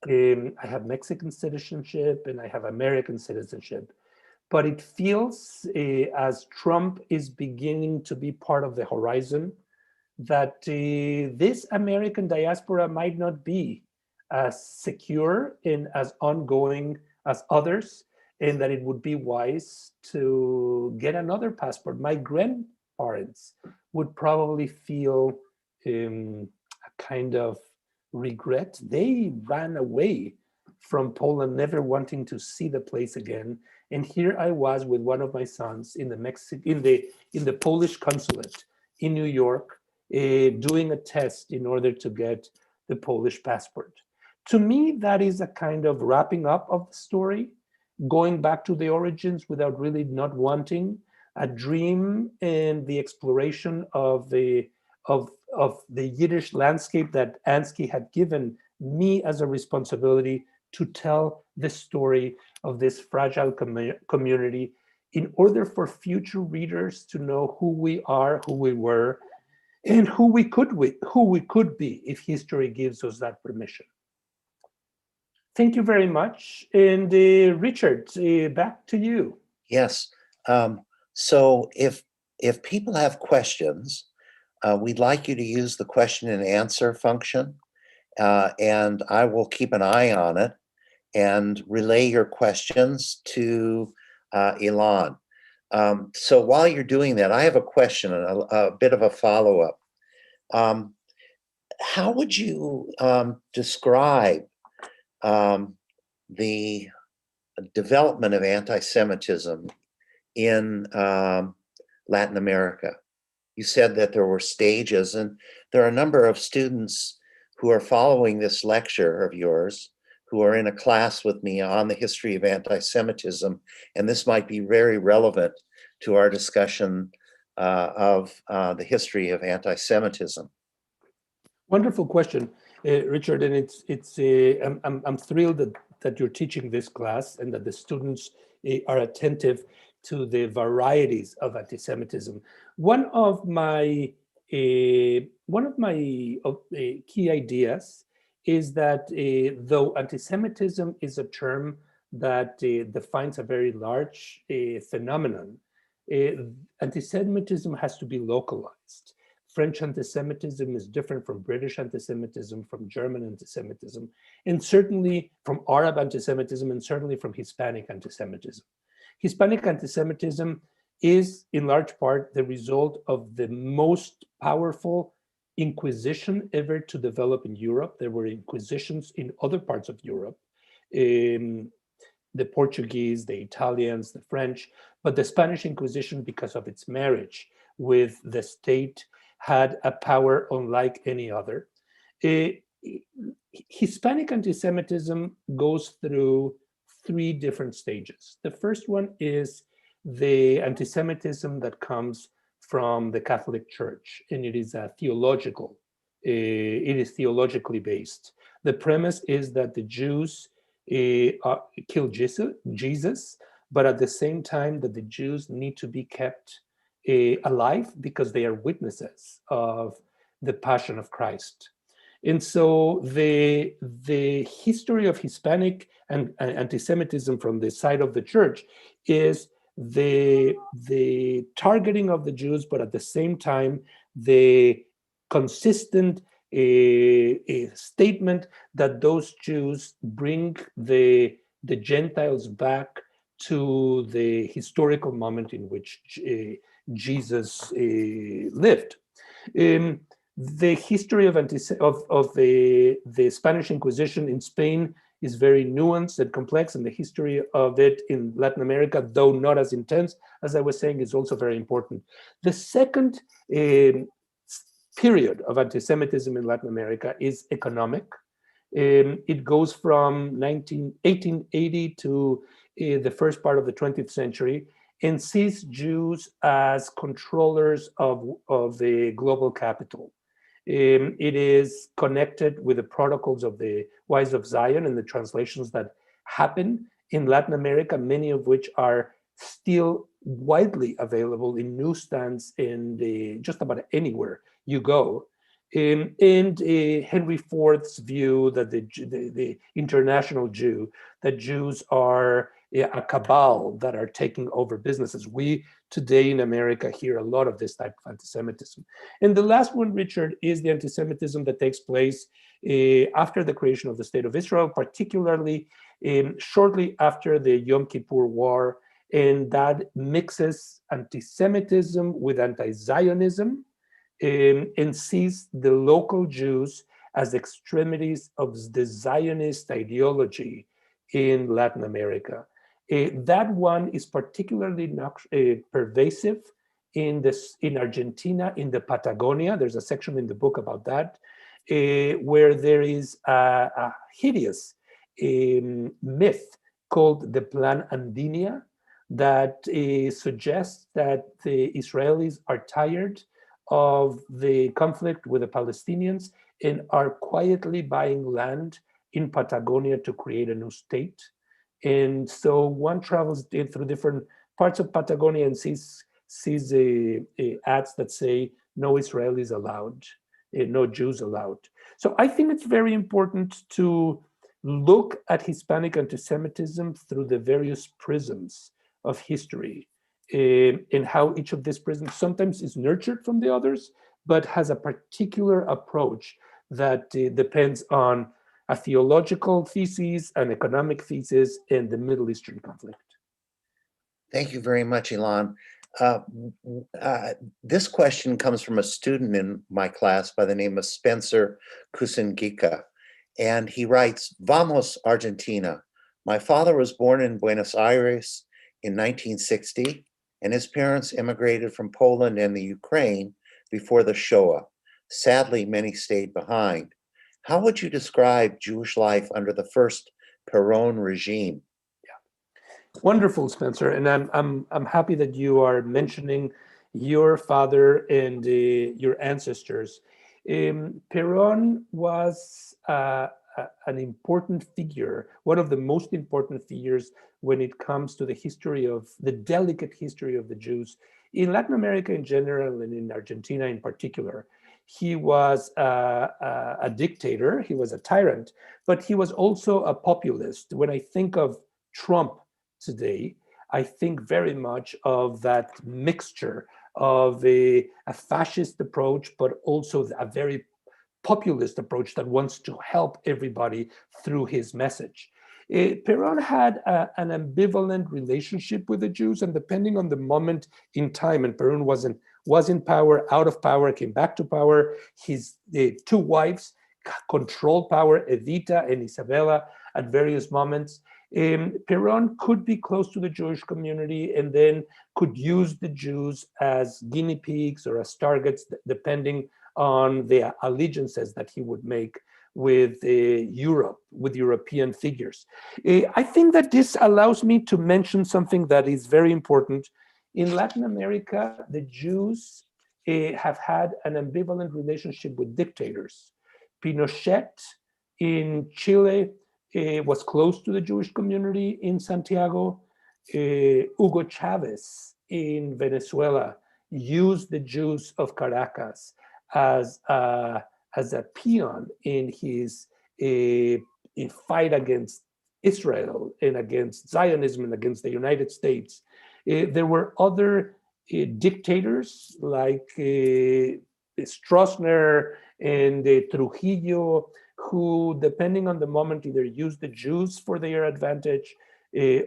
I have Mexican citizenship and I have American citizenship, but it feels as Trump is beginning to be part of the horizon, that this American diaspora might not be as secure and as ongoing as others, and that it would be wise to get another passport. My grandparents would probably feel a kind of regret. They ran away from Poland, never wanting to see the place again. And here I was with one of my sons in the Polish consulate in New York, doing a test in order to get the Polish passport. To me, that is a kind of wrapping up of the story, going back to the origins without really not wanting, a dream and the exploration of the Yiddish landscape that Ansky had given me as a responsibility to tell the story of this fragile community in order for future readers to know who we are, who we were, and who we could be if history gives us that permission. Thank you very much. And Richard, back to you. Yes. So if people have questions, we'd like you to use the question and answer function, and I will keep an eye on it and relay your questions to Ilan. So while you're doing that, I have a question, a bit of a follow-up. How would you describe the development of anti-Semitism in Latin America? You said that there were stages, and there are a number of students who are following this lecture of yours who are in a class with me on the history of anti-Semitism, and this might be very relevant to our discussion of the history of anti-Semitism. Wonderful question, Richard, and I'm thrilled that you're teaching this class and that the students are attentive to the varieties of anti-Semitism. One of my key ideas is that though anti-Semitism is a term that defines a very large phenomenon, anti-Semitism has to be localized. French anti-Semitism is different from British anti-Semitism, from German anti-Semitism, and certainly from Arab anti-Semitism, and certainly from Hispanic anti-Semitism. Hispanic anti-Semitism is in large part the result of the most powerful inquisition ever to develop in Europe. There were inquisitions in other parts of Europe, the Portuguese, the Italians, the French, but the Spanish Inquisition, because of its marriage with the state, had a power unlike any other. Hispanic anti-Semitism goes through three different stages. The first one is the anti-Semitism that comes from the Catholic Church, and it is theologically based. The premise is that the Jews killed Jesus, but at the same time that the Jews need to be kept alive because they are witnesses of the passion of Christ. And so the history of Hispanic and anti-Semitism from the side of the church is the targeting of the Jews, but at the same time, the consistent statement that those Jews bring the Gentiles back to the historical moment in which Jesus lived. The history of the Spanish Inquisition in Spain is very nuanced and complex, and the history of it in Latin America, though not as intense, as I was saying, is also very important. The second period of anti-Semitism in Latin America is economic. It goes from 1880 to the first part of the 20th century, and sees Jews as controllers of the global capital. It is connected with the protocols of the Wise of Zion and the translations that happen in Latin America, many of which are still widely available in newsstands in just about anywhere you go. And Henry IV's view that the international Jew, that Jews are a cabal that are taking over businesses. We today in America hear a lot of this type of anti-Semitism. And the last one, Richard, is the anti-Semitism that takes place after the creation of the State of Israel, particularly shortly after the Yom Kippur War, and that mixes anti-Semitism with anti-Zionism, and sees the local Jews as extremities of the Zionist ideology in Latin America. That one is particularly pervasive in Argentina, in the Patagonia. There's a section in the book about that, where there is a hideous myth called the Plan Andinia that suggests that the Israelis are tired of the conflict with the Palestinians and are quietly buying land in Patagonia to create a new state. And so one travels through different parts of Patagonia and sees ads that say no Israelis allowed, no Jews allowed. So I think it's very important to look at Hispanic anti-Semitism through the various prisms of history, and how each of these prisms sometimes is nurtured from the others, but has a particular approach that depends on a theological thesis, an economic thesis, and the Middle Eastern conflict. Thank you very much, Ilan. This question comes from a student in my class by the name of Spencer Kusengika, and he writes, "Vamos, Argentina. My father was born in Buenos Aires in 1960, and his parents immigrated from Poland and the Ukraine before the Shoah. Sadly, many stayed behind. How would you describe Jewish life under the first Perón regime?" Wonderful, Spencer, and I'm happy that you are mentioning your father and your ancestors. Perón was an important figure, one of the most important figures when it comes to the history of the delicate history of the Jews in Latin America in general and in Argentina in particular. He was a dictator, he was a tyrant, but he was also a populist. When I think of Trump today, I think very much of that mixture of a fascist approach, but also a very populist approach that wants to help everybody through his message. Peron had an ambivalent relationship with the Jews, and depending on the moment in time, and Peron was in power, out of power, came back to power. His two wives controlled power, Evita and Isabella, at various moments. Peron could be close to the Jewish community and then could use the Jews as guinea pigs or as targets, depending on the allegiances that he would make with Europe, with European figures. I think that this allows me to mention something that is very important. In Latin America, the Jews have had an ambivalent relationship with dictators. Pinochet in Chile was close to the Jewish community in Santiago. Hugo Chavez in Venezuela used the Jews of Caracas as a peon in his fight against Israel and against Zionism and against the United States. There were other dictators like Stroessner and Trujillo, who, depending on the moment, either used the Jews for their advantage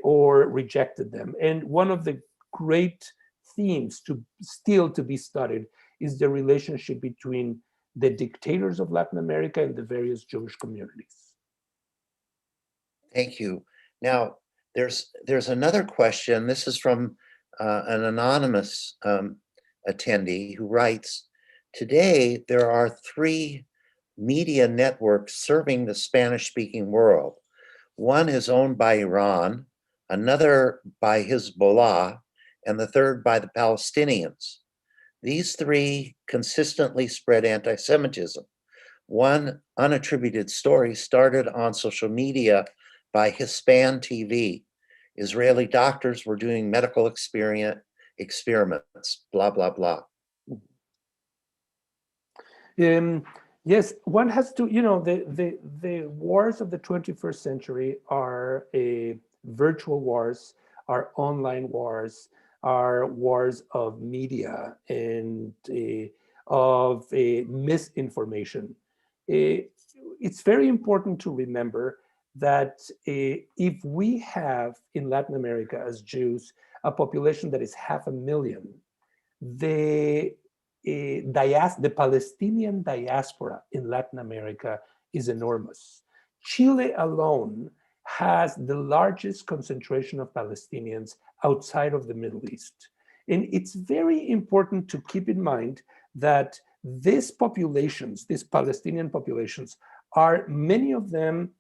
or rejected them. And one of the great themes to be studied is the relationship between the dictators of Latin America and the various Jewish communities. Thank you. Now, there's another question. This is from an anonymous attendee who writes, today there are 3 media networks serving the Spanish-speaking world. One is owned by Iran, another by Hezbollah, and the third by the Palestinians. These 3 consistently spread anti-Semitism. One unattributed story started on social media by Hispan TV. Israeli doctors were doing medical experiments, blah, blah, blah. Yes, one has to, the wars of the 21st century are virtual wars, are online wars, are wars of media and of misinformation. It's very important to remember that if we have in Latin America as Jews a population that is 500,000, the Palestinian diaspora in Latin America is enormous. Chile alone has the largest concentration of Palestinians outside of the Middle East. And it's very important to keep in mind that these populations, these Palestinian populations, are many of them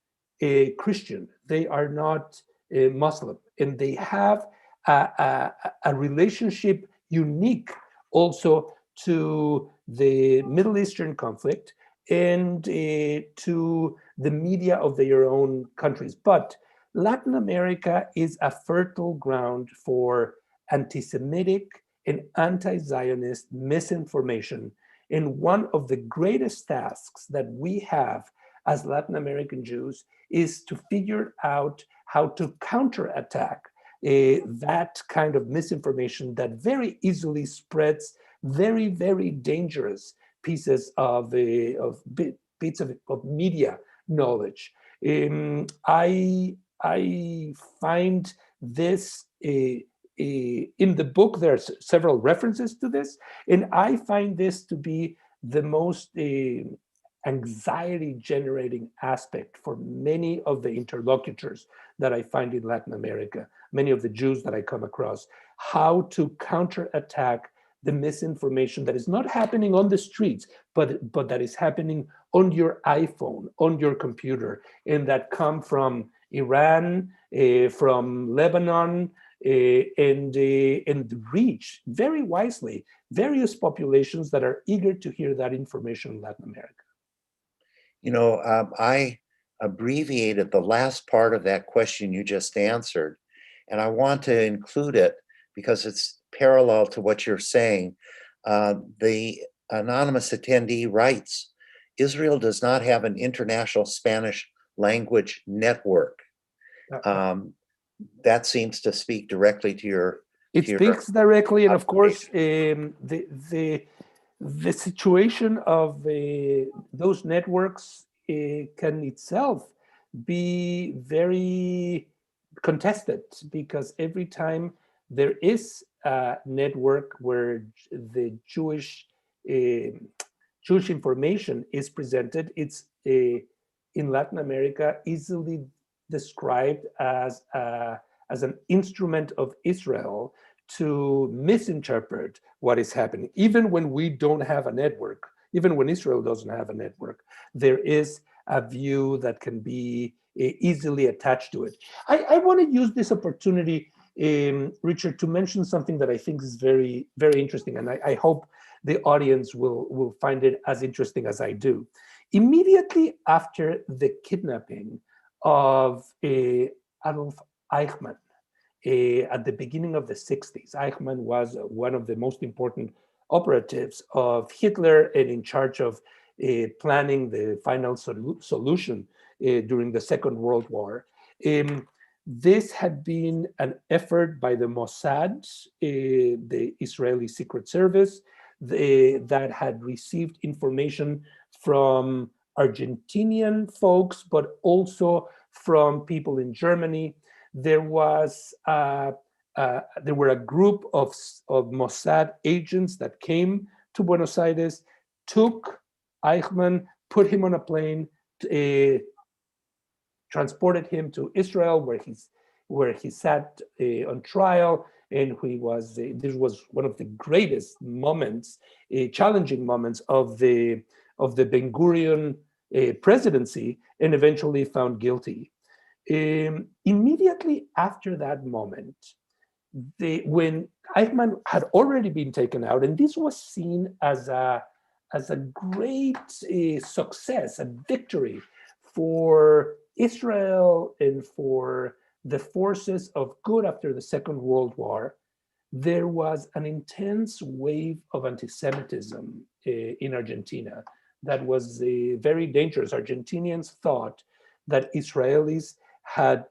Christian. They are not Muslim, and they have a relationship unique also to the Middle Eastern conflict and to the media of their own countries. But Latin America is a fertile ground for anti-Semitic and anti-Zionist misinformation. And one of the greatest tasks that we have as Latin American Jews is to figure out how to counterattack that kind of misinformation that very easily spreads very, very dangerous pieces of bits of media knowledge. I find this in the book. There are several references to this, and I find this to be the most anxiety-generating aspect for many of the interlocutors that I find in Latin America, many of the Jews that I come across, how to counterattack the misinformation that is not happening on the streets, but that is happening on your iPhone, on your computer, and that come from Iran, from Lebanon, and reach very wisely various populations that are eager to hear that information in Latin America. I abbreviated the last part of that question you just answered, and I want to include it because it's parallel to what you're saying. The anonymous attendee writes, Israel does not have an international Spanish language network. That seems to speak directly to your It to your speaks directly, and of course, observation. the situation of those networks can itself be very contested, because every time there is a network where the Jewish information is presented, it's in Latin America easily described as an instrument of Israel to misinterpret what is happening. Even when we don't have a network, even when Israel doesn't have a network, there is a view that can be easily attached to it. I want to use this opportunity, Richard, to mention something that I think is very, very interesting, and I hope the audience will find it as interesting as I do. Immediately after the kidnapping of Adolf Eichmann at the beginning of the 60s, Eichmann was one of the most important operatives of Hitler and in charge of planning the final solution during the Second World War. This had been an effort by the Mossad, the Israeli Secret Service, that had received information from Argentinian folks, but also from people in Germany. There were a group of Mossad agents that came to Buenos Aires, took Eichmann, put him on a plane, transported him to Israel, where he sat on trial, and this was one of the greatest moments, challenging moments of the Ben Gurion presidency, and eventually found guilty. Immediately after that moment, when Eichmann had already been taken out, and this was seen as a great success, a victory for Israel and for the forces of good after the Second World War, there was an intense wave of anti-Semitism in Argentina that was very dangerous. Argentinians thought that Israelis had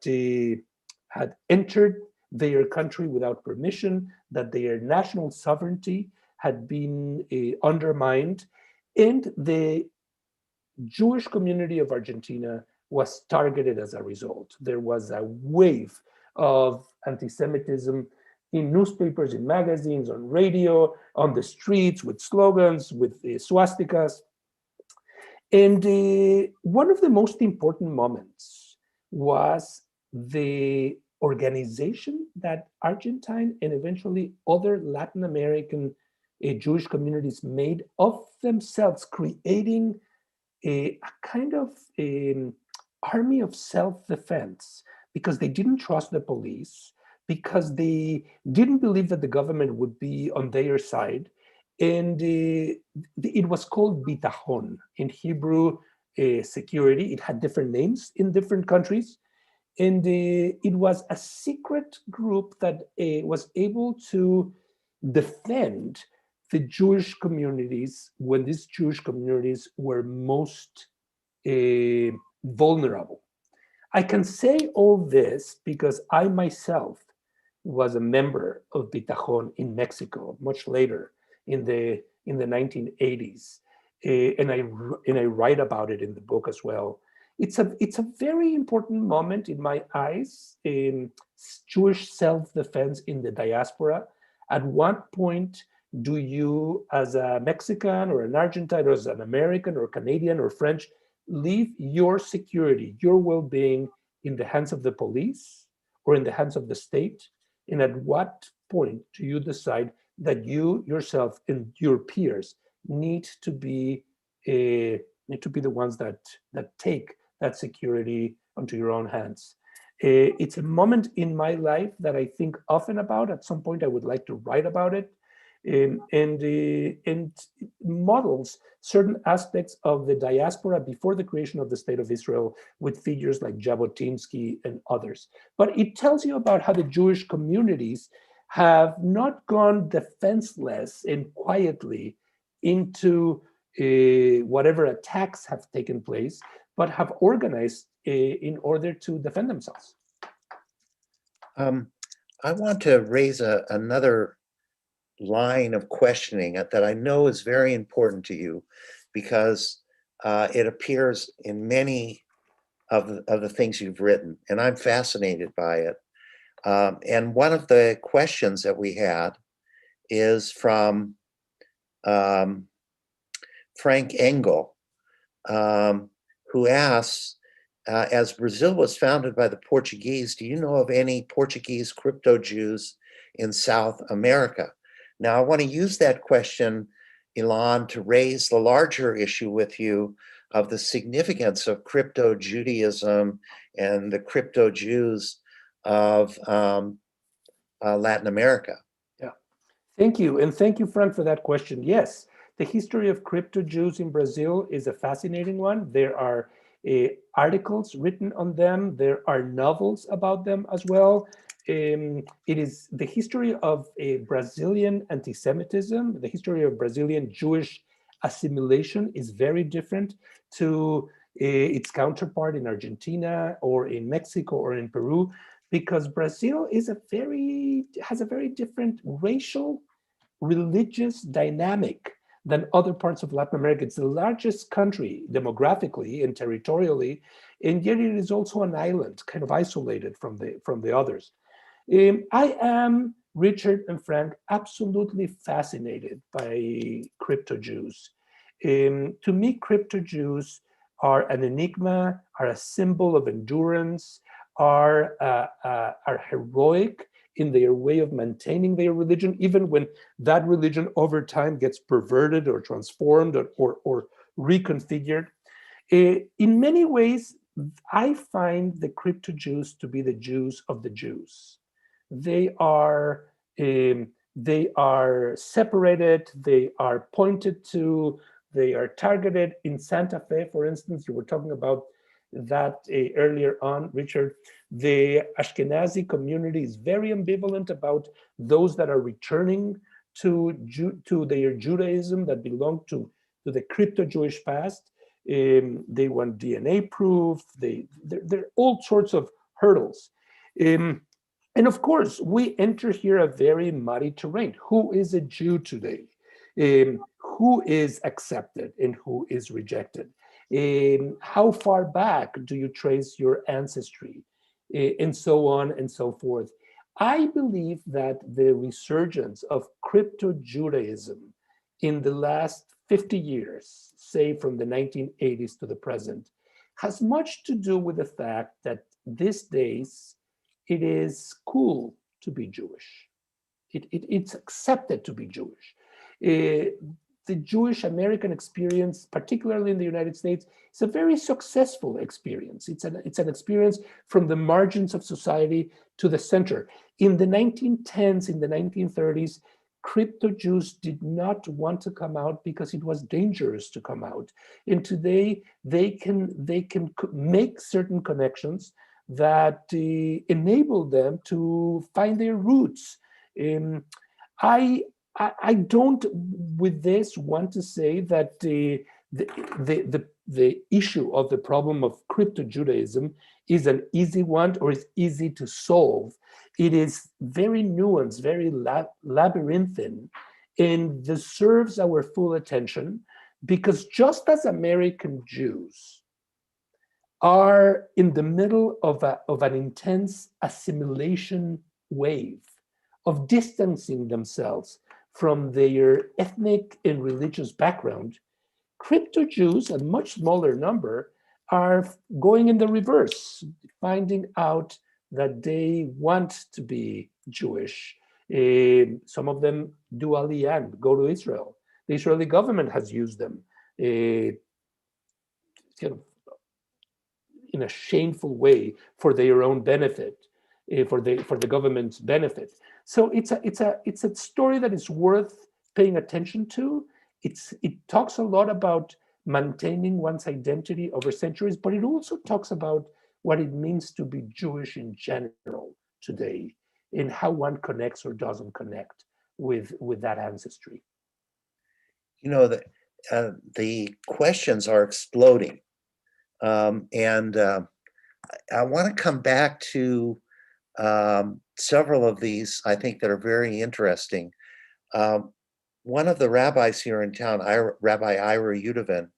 entered their country without permission, that their national sovereignty had been undermined, and the Jewish community of Argentina was targeted as a result. There was a wave of anti-Semitism in newspapers, in magazines, on radio, on the streets, with slogans, with swastikas. And one of the most important moments was the organization that Argentine and eventually other Latin American Jewish communities made of themselves, creating a kind of army of self-defense, because they didn't trust the police, because they didn't believe that the government would be on their side. And it was called Bitachon, in Hebrew, security. It had different names in different countries. And it was a secret group that was able to defend the Jewish communities when these Jewish communities were most vulnerable. I can say all this because I myself was a member of Bitachon in Mexico much later in the 1980s, and I write about it in the book as well. It's a very important moment in my eyes in Jewish self-defense in the diaspora. At what point do you, as a Mexican or an Argentine or as an American or Canadian or French, leave your security, your well-being in the hands of the police or in the hands of the state? And at what point do you decide that you yourself and your peers need to be the ones that take that security onto your own hands? It's a moment in my life that I think often about. At some point, I would like to write about it, and models certain aspects of the diaspora before the creation of the State of Israel, with figures like Jabotinsky and others. But it tells you about how the Jewish communities have not gone defenseless and quietly into whatever attacks have taken place, but have organized in order to defend themselves. I want to raise another line of questioning that I know is very important to you because it appears in many of the things you've written, and I'm fascinated by it. And one of the questions that we had is from um, Frank Engel, um, who asks, as Brazil was founded by the Portuguese, do you know of any Portuguese crypto Jews in South America? Now, I want to use that question, Ilan, to raise the larger issue with you of the significance of crypto Judaism and the crypto Jews of Latin America. Yeah. Thank you. And thank you, Frank, for that question. Yes, the history of crypto Jews in Brazil is a fascinating one. There are articles written on them. There are novels about them as well. It is the history of a Brazilian anti-Semitism, the history of Brazilian Jewish assimilation is very different to its counterpart in Argentina or in Mexico or in Peru, because Brazil is has a very different racial, religious dynamic than other parts of Latin America. It's the largest country demographically and territorially, and yet it is also an island, kind of isolated from the others. I am, Richard and Frank, absolutely fascinated by crypto Jews. To me, crypto Jews are an enigma, are a symbol of endurance, are heroic in their way of maintaining their religion, even when that religion over time gets perverted or transformed or reconfigured. In many ways, I find the crypto Jews to be the Jews of the Jews. They are separated, they are pointed to, they are targeted. In Santa Fe, for instance, you were talking about that earlier on, Richard. The Ashkenazi community is very ambivalent about those that are returning to their Judaism that belong to the crypto-Jewish past. They want DNA proof. There are all sorts of hurdles. And of course, we enter here a very muddy terrain. Who is a Jew today? Who is accepted and who is rejected? How far back do you trace your ancestry? And so on and so forth. I believe that the resurgence of crypto Judaism in the last 50 years, say from the 1980s to the present, has much to do with the fact that these days it is cool to be Jewish. It's accepted to be Jewish. The Jewish American experience, particularly in the United States, is a very successful experience. It's an experience from the margins of society to the center. In the 1910s, in the 1930s, crypto Jews did not want to come out because it was dangerous to come out. And today they can make certain connections that enable them to find their roots. I don't, with this, want to say that the issue of the problem of crypto Judaism is an easy one or is easy to solve. It is very nuanced, very labyrinthine, and deserves our full attention, because just as American Jews are in the middle of an intense assimilation wave of distancing themselves from their ethnic and religious background, crypto Jews, a much smaller number, are going in the reverse, finding out that they want to be Jewish. Some of them do Aliyah, go to Israel. The Israeli government has used them kind of in a shameful way for their own benefit, for the government's benefit. So it's a story that is worth paying attention to. It talks a lot about maintaining one's identity over centuries, but it also talks about what it means to be Jewish in general today, and how one connects or doesn't connect with that ancestry. You know, the questions are exploding. And I want to come back to several of these I think that are very interesting. Um, one of the rabbis here in town, Rabbi Ira Udovin,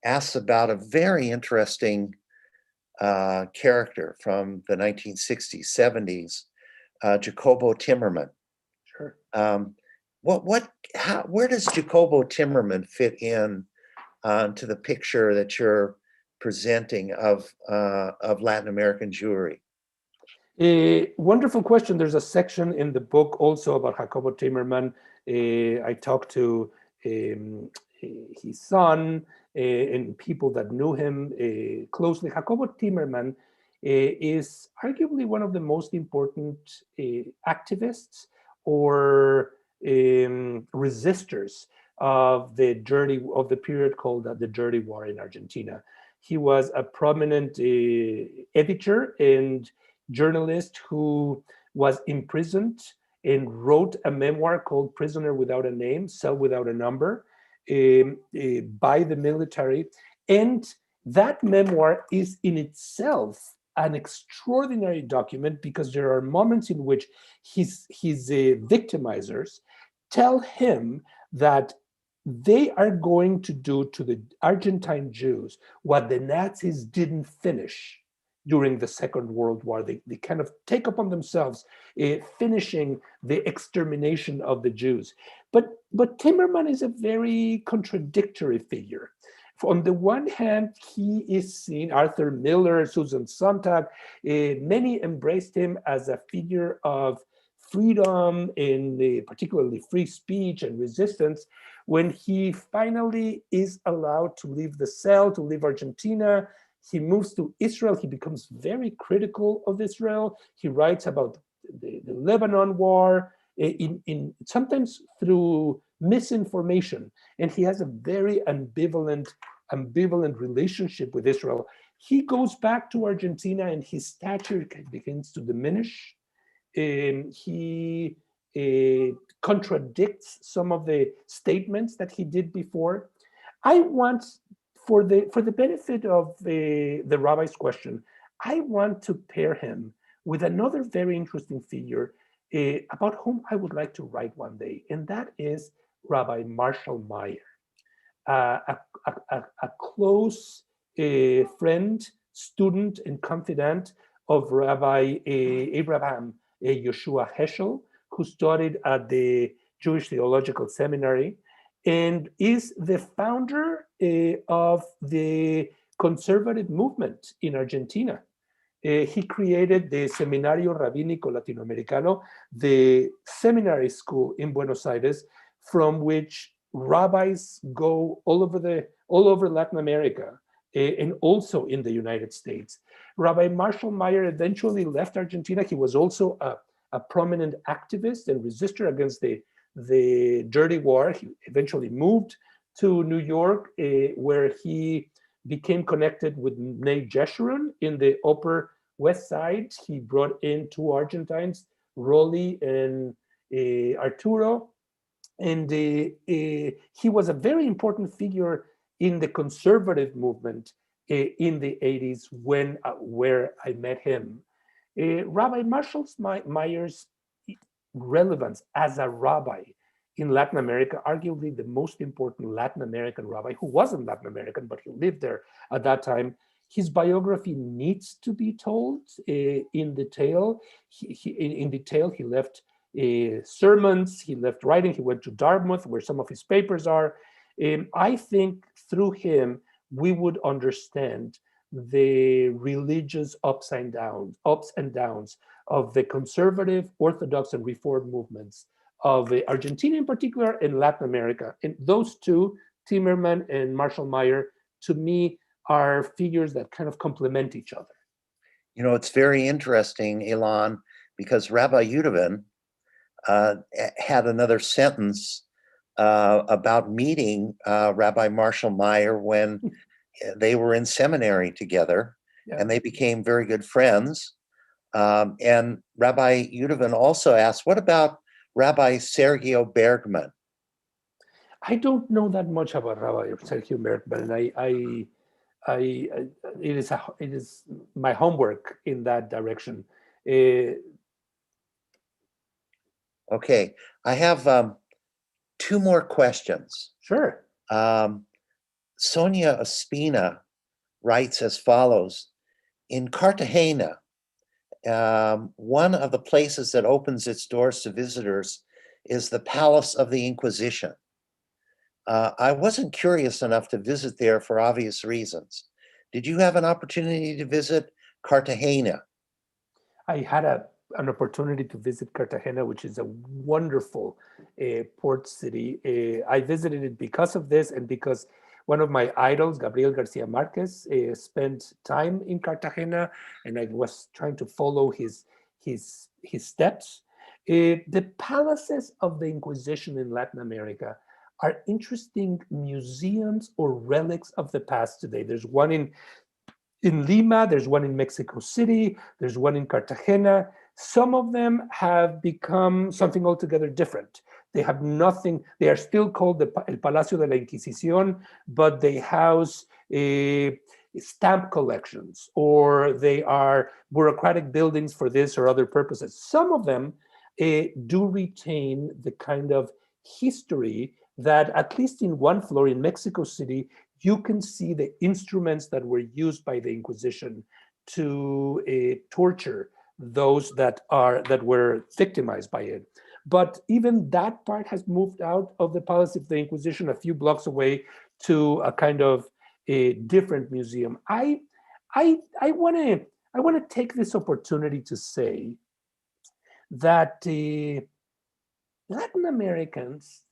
asks about a very interesting character from the 1960s, 70s, Jacobo Timmerman. Sure. Where does Jacobo Timmerman fit in to the picture that you're presenting of Latin American Jewry? A wonderful question. There's a section in the book also about Jacobo Timmerman. I talked to his son and people that knew him closely. Jacobo Timmerman is arguably one of the most important activists or resistors of the period called the Dirty War in Argentina. He was a prominent editor and journalist who was imprisoned and wrote a memoir called Prisoner Without a Name, Cell Without a Number, by the military. And that memoir is in itself an extraordinary document because there are moments in which his victimizers tell him that they are going to do to the Argentine Jews what the Nazis didn't finish during the Second World War. They kind of take upon themselves finishing the extermination of the Jews. But Timmerman is a very contradictory figure. On the one hand, he is seen, Arthur Miller, Susan Sontag, many embraced him as a figure of freedom and particularly free speech and resistance. When he finally is allowed to leave the cell, to leave Argentina, he moves to Israel. He becomes very critical of Israel. He writes about the Lebanon war, in sometimes through misinformation. And he has a very ambivalent relationship with Israel. He goes back to Argentina and his stature begins to diminish. He contradicts some of the statements that he did before. I want, for the benefit of the rabbi's question, I want to pair him with another very interesting figure about whom I would like to write one day, and that is Rabbi Marshall Meyer, a close friend, student, and confidant of Rabbi Abraham Yeshua Heschel, who studied at the Jewish Theological Seminary and is the founder of the conservative movement in Argentina. He created the Seminario Rabínico Latinoamericano, the seminary school in Buenos Aires, from which rabbis go all over Latin America and also in the United States. Rabbi Marshall Meyer eventually left Argentina. He was also a prominent activist and resistor against the Dirty War. He eventually moved to New York, where he became connected with Bnei Jeshurun in the Upper West Side. He brought in two Argentines, Rolly and Arturo. And he was a very important figure in the conservative movement in the 80s where I met him. Rabbi Marshall Meyer's relevance as a rabbi in Latin America, arguably the most important Latin American rabbi, who wasn't Latin American, but he lived there at that time. His biography needs to be told in detail. In detail, he left sermons, he left writing, he went to Dartmouth, where some of his papers are. I think through him, we would understand the religious ups and downs of the conservative, Orthodox, and Reform movements of Argentina in particular, and Latin America. And those two, Timmerman and Marshall Meyer, to me, are figures that kind of complement each other. You know, it's very interesting, Ilan, because Rabbi Udovin had another sentence about meeting Rabbi Marshall Meyer when they were in seminary together, and they became very good friends. And Rabbi Udovin also asked, what about Rabbi Sergio Bergman? I don't know that much about Rabbi Sergio Bergman, and it is my homework in that direction. Okay, I have two more questions. Sure. Sonia Espina writes as follows. In Cartagena, one of the places that opens its doors to visitors is the Palace of the Inquisition. I wasn't curious enough to visit there for obvious reasons. Did you have an opportunity to visit Cartagena? I had an opportunity to visit Cartagena, which is a wonderful port city. I visited it because of this and because one of my idols, Gabriel Garcia Marquez, spent time in Cartagena, and I was trying to follow his steps. The palaces of the Inquisition in Latin America are interesting museums or relics of the past today. There's one in Lima, there's one in Mexico City, there's one in Cartagena. Some of them have become something altogether different. They have nothing, they are still called El Palacio de la Inquisición, but they house stamp collections, or they are bureaucratic buildings for this or other purposes. Some of them do retain the kind of history that, at least in one floor in Mexico City, you can see the instruments that were used by the Inquisition to torture those that were victimized by it. But even that part has moved out of the Palace of the Inquisition a few blocks away to a kind of a different museum. I want to take this opportunity to say that Latin Americans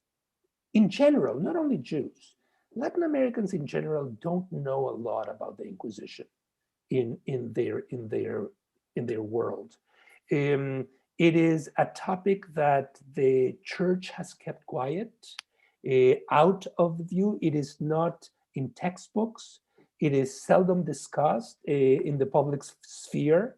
in general, not only Jews, Latin Americans in general don't know a lot about the Inquisition in their world. It is a topic that the church has kept quiet, out of view. It is not in textbooks. It is seldom discussed in the public sphere.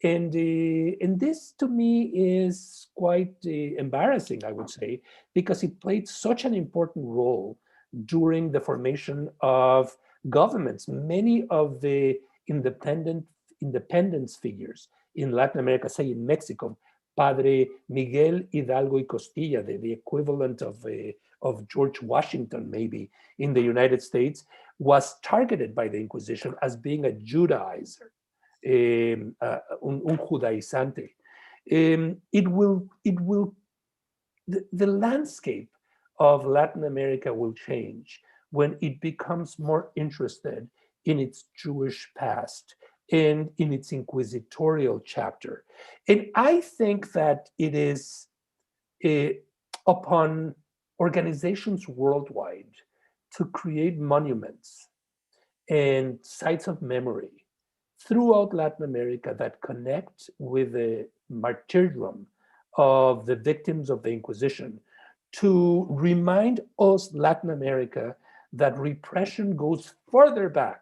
And this to me is quite embarrassing, I would say, because it played such an important role during the formation of governments. Many of the independence figures in Latin America, say in Mexico, Padre Miguel Hidalgo y Costilla, the equivalent of George Washington, maybe, in the United States, was targeted by the Inquisition as being a Judaizer. Un judaizante. The landscape of Latin America will change when it becomes more interested in its Jewish past and in its inquisitorial chapter. And I think that it is upon organizations worldwide to create monuments and sites of memory throughout Latin America that connect with the martyrdom of the victims of the Inquisition, to remind us, Latin America, that repression goes further back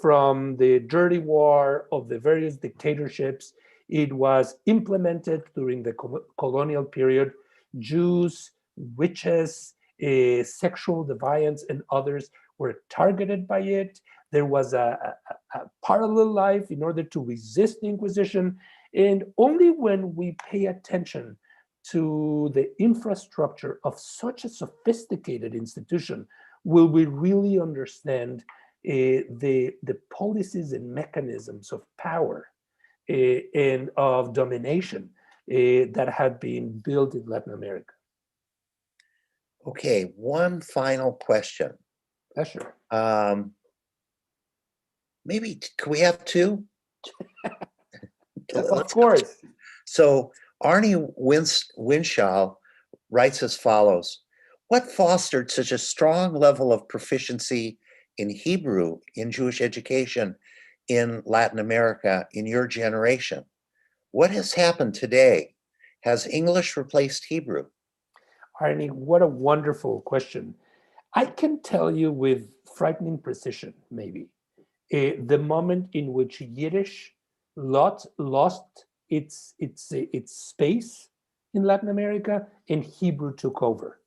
from the dirty war of the various dictatorships. It was implemented during the colonial period. Jews, witches, sexual deviants, and others were targeted by it. There was a parallel life in order to resist the Inquisition. And only when we pay attention to the infrastructure of such a sophisticated institution will we really understand the policies and mechanisms of power and of domination that have been built in Latin America. Okay, one final question. Yeah, sure. Maybe, can we have two? Of course. So Arnie Winshaw writes as follows. What fostered such a strong level of proficiency in Hebrew in Jewish education in Latin America in your generation? What has happened today? Has English replaced Hebrew? Arnie, what a wonderful question. I can tell you with frightening precision, maybe, the moment in which Yiddish lost its space in Latin America and Hebrew took over.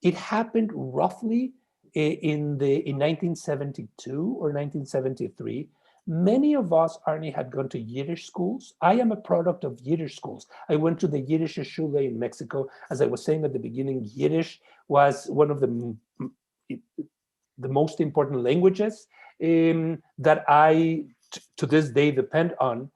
It happened roughly in 1972 or 1973. Many of us, Arnie, had gone to Yiddish schools. I am a product of Yiddish schools. I went to the Yiddish Schule in Mexico. As I was saying at the beginning, Yiddish was one of the most important languages that I, to this day, depend on.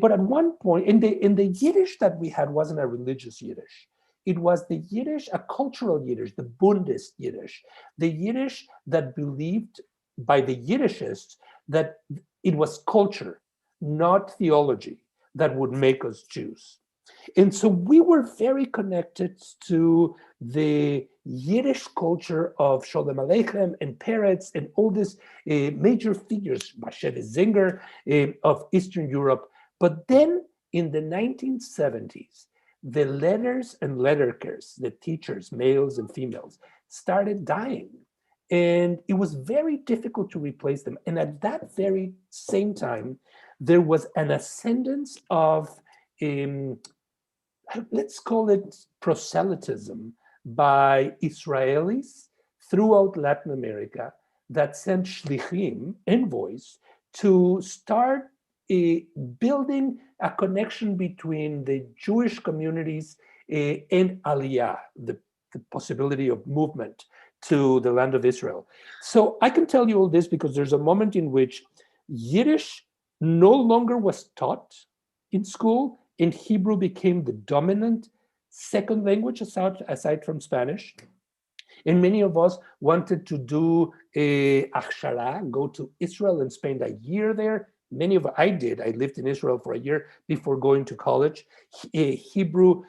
But at one point, in the Yiddish that we had wasn't a religious Yiddish. It was the Yiddish, a cultural Yiddish, the Bundist Yiddish, the Yiddish that believed by the Yiddishists that it was culture, not theology, that would make us Jews. And so we were very connected to the Yiddish culture of Sholem Aleichem and Peretz and all these major figures, Bashevis Zinger of Eastern Europe. But then in the 1970s, the letters and letterkers, the teachers, males and females, started dying. And it was very difficult to replace them. And at that very same time, there was an ascendance of, let's call it proselytism by Israelis throughout Latin America that sent shlichim, envoys, to start building a connection between the Jewish communities and Aliyah, the possibility of movement to the land of Israel. So I can tell you all this because there's a moment in which Yiddish no longer was taught in school, and Hebrew became the dominant second language aside from Spanish. And many of us wanted to do a achshara, go to Israel and spend a year there. I did. I lived in Israel for a year before going to college. Hebrew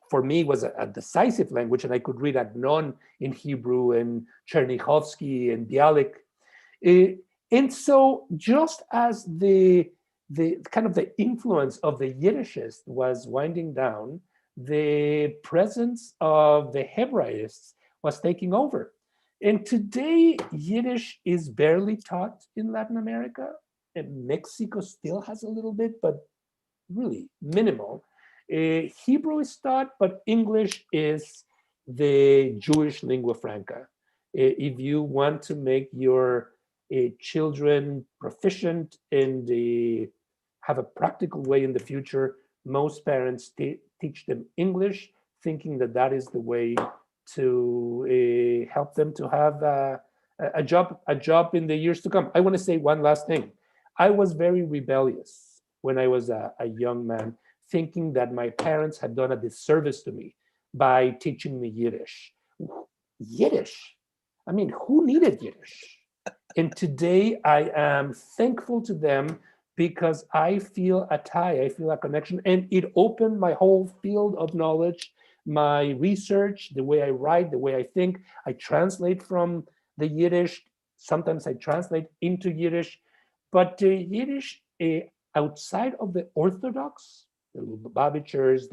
for me was a decisive language, and I could read Agnon in Hebrew and Chernichovsky and Bialik. And so just as the kind of the influence of the Yiddishists was winding down, the presence of the Hebraists was taking over. And today, Yiddish is barely taught in Latin America. And Mexico still has a little bit, but really minimal. Hebrew is taught, but English is the Jewish lingua franca. If you want to make your children proficient and have a practical way in the future, most parents teach them English, thinking that is the way to help them to have a job in the years to come. I want to say one last thing. I was very rebellious when I was a young man, thinking that my parents had done a disservice to me by teaching me Yiddish. Yiddish? I mean, who needed Yiddish? And today I am thankful to them because I feel a tie, I feel a connection, and it opened my whole field of knowledge, my research, the way I write, the way I think. I translate from the Yiddish. Sometimes I translate into Yiddish, but Yiddish outside of the Orthodox, the Lubavitchers,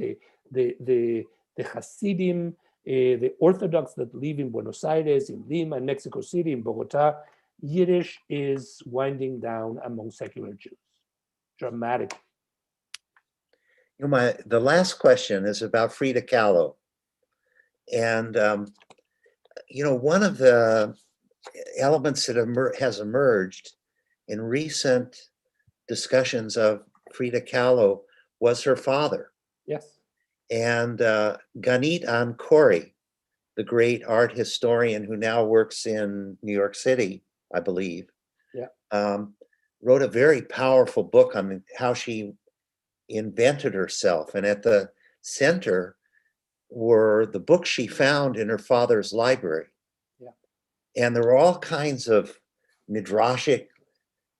the Hasidim, the Orthodox that live in Buenos Aires, in Lima, in Mexico City, in Bogota, Yiddish is winding down among secular Jews dramatically. The last question is about Frida Kahlo. And, one of the elements that has emerged in recent discussions of Frida Kahlo was her father. Yes. And Ganit Ankori, the great art historian who now works in New York City, I believe, wrote a very powerful book on how she invented herself. And at the center were the books she found in her father's library. Yeah. And there were all kinds of midrashic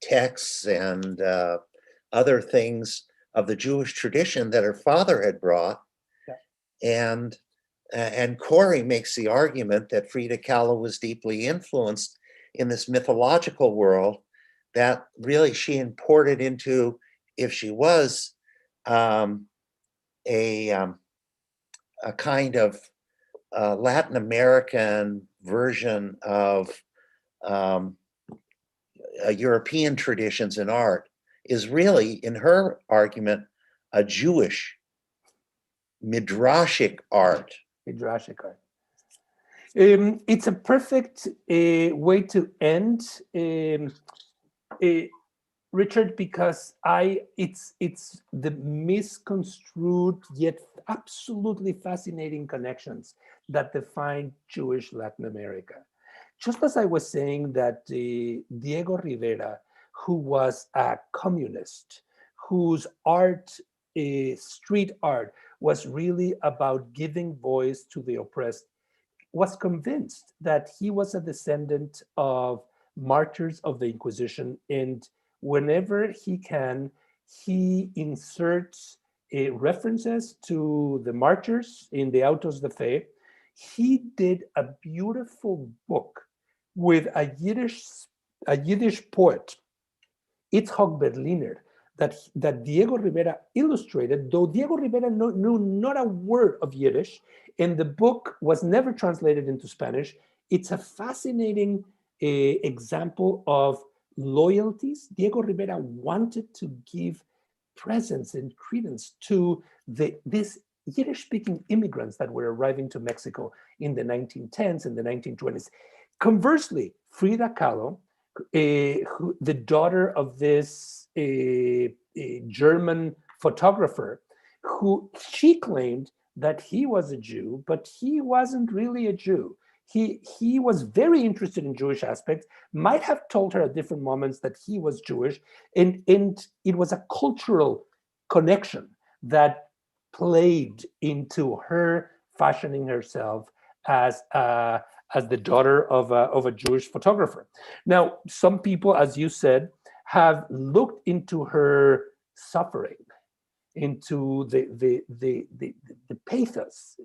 texts and other things of the Jewish tradition that her father had brought. Yeah. And Corey makes the argument that Frida Kahlo was deeply influenced in this mythological world that really she imported into, if she was a kind of Latin American version of European traditions in art, is really, in her argument, a Jewish midrashic art. Midrashic art. It's a perfect way to end. Richard, because it's the misconstrued yet absolutely fascinating connections that define Jewish Latin America. Just as I was saying that Diego Rivera, who was a communist, whose art, street art, was really about giving voice to the oppressed, was convinced that he was a descendant of martyrs of the Inquisition, and whenever he can, he inserts references to the martyrs in the Autos de Fe. He did a beautiful book with a Yiddish poet, Itzhak Berliner, that Diego Rivera illustrated, though Diego Rivera knew not a word of Yiddish, and the book was never translated into Spanish. It's a fascinating example of loyalties. Diego Rivera wanted to give presence and credence to these Yiddish-speaking immigrants that were arriving to Mexico in the 1910s and the 1920s. Conversely, Frida Kahlo, the daughter of this German photographer, who she claimed that he was a Jew, but he wasn't really a Jew. He was very interested in Jewish aspects, might have told her at different moments that he was Jewish, and it was a cultural connection that played into her fashioning herself as the daughter of a Jewish photographer. Now, some people, as you said, have looked into her suffering, into the pathos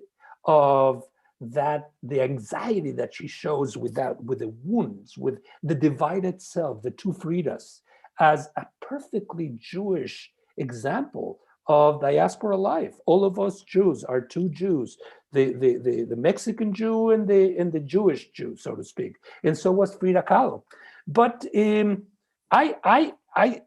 of that, the anxiety that she shows with the wounds, with the divided self, the two Fridas, as a perfectly Jewish example of diaspora life. All of us Jews are two Jews, the Mexican Jew and the Jewish Jew, so to speak. And so was Frida Kahlo. But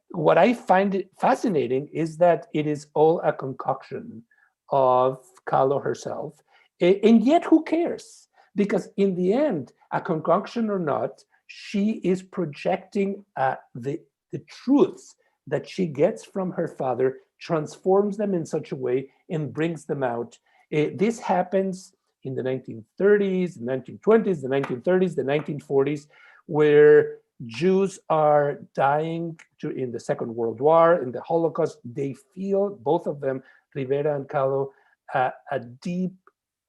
what I find it fascinating is that it is all a concoction of Kahlo herself. And yet, who cares? Because in the end, a concoction or not, she is projecting the truths that she gets from her father, transforms them in such a way, and brings them out. This happens in the 1930s, the 1920s, the 1930s, the 1940s, where Jews are dying in the Second World War, in the Holocaust. They feel, both of them, Rivera and Kahlo, a deep,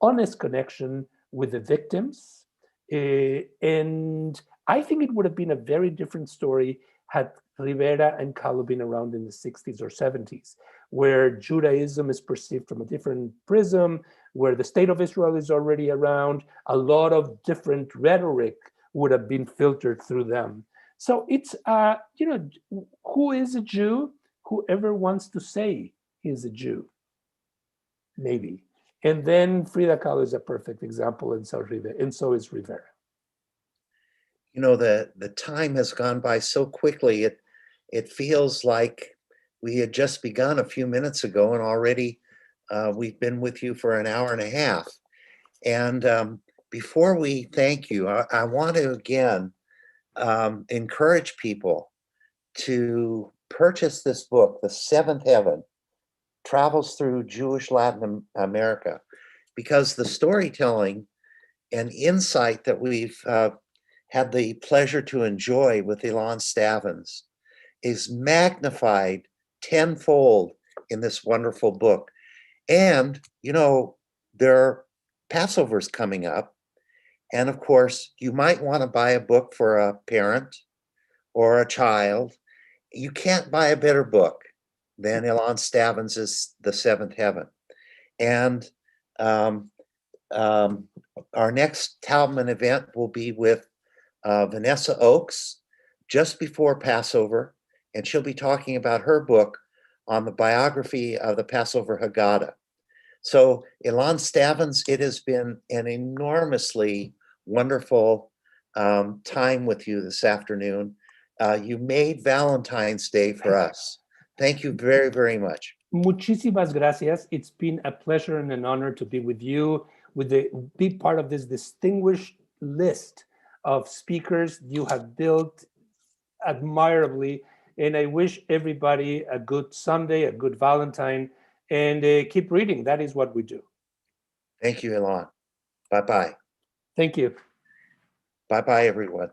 honest connection with the victims. And I think it would have been a very different story had Rivera and Kahlo been around in the 60s or 70s, where Judaism is perceived from a different prism, where the state of Israel is already around. A lot of different rhetoric would have been filtered through them. So it's, who is a Jew? Whoever wants to say he's a Jew, maybe. And then Frida Kahlo is a perfect example, and so is Rivera. You know, the time has gone by so quickly. It feels like we had just begun a few minutes ago, and already we've been with you for an hour and a half. And before we thank you, I want to again encourage people to purchase this book, The Seventh Heaven, Travels Through Jewish Latin America, because the storytelling and insight that we've had the pleasure to enjoy with Ilan Stavans is magnified tenfold in this wonderful book. And, there are Passovers coming up. And of course, you might want to buy a book for a parent or a child. You can't buy a better book than Ilan Stavans' The Seventh Heaven. And our next Taubman event will be with Vanessa Oakes just before Passover, and she'll be talking about her book on the biography of the Passover Haggadah. So Ilan Stavans, it has been an enormously wonderful time with you this afternoon. You made Valentine's Day for us. Thank you very, very much. Muchísimas gracias. It's been a pleasure and an honor to be with you, be part of this distinguished list of speakers. You have built admirably. And I wish everybody a good Sunday, a good Valentine, and keep reading. That is what we do. Thank you, Elon. Bye-bye. Thank you. Bye-bye, everyone.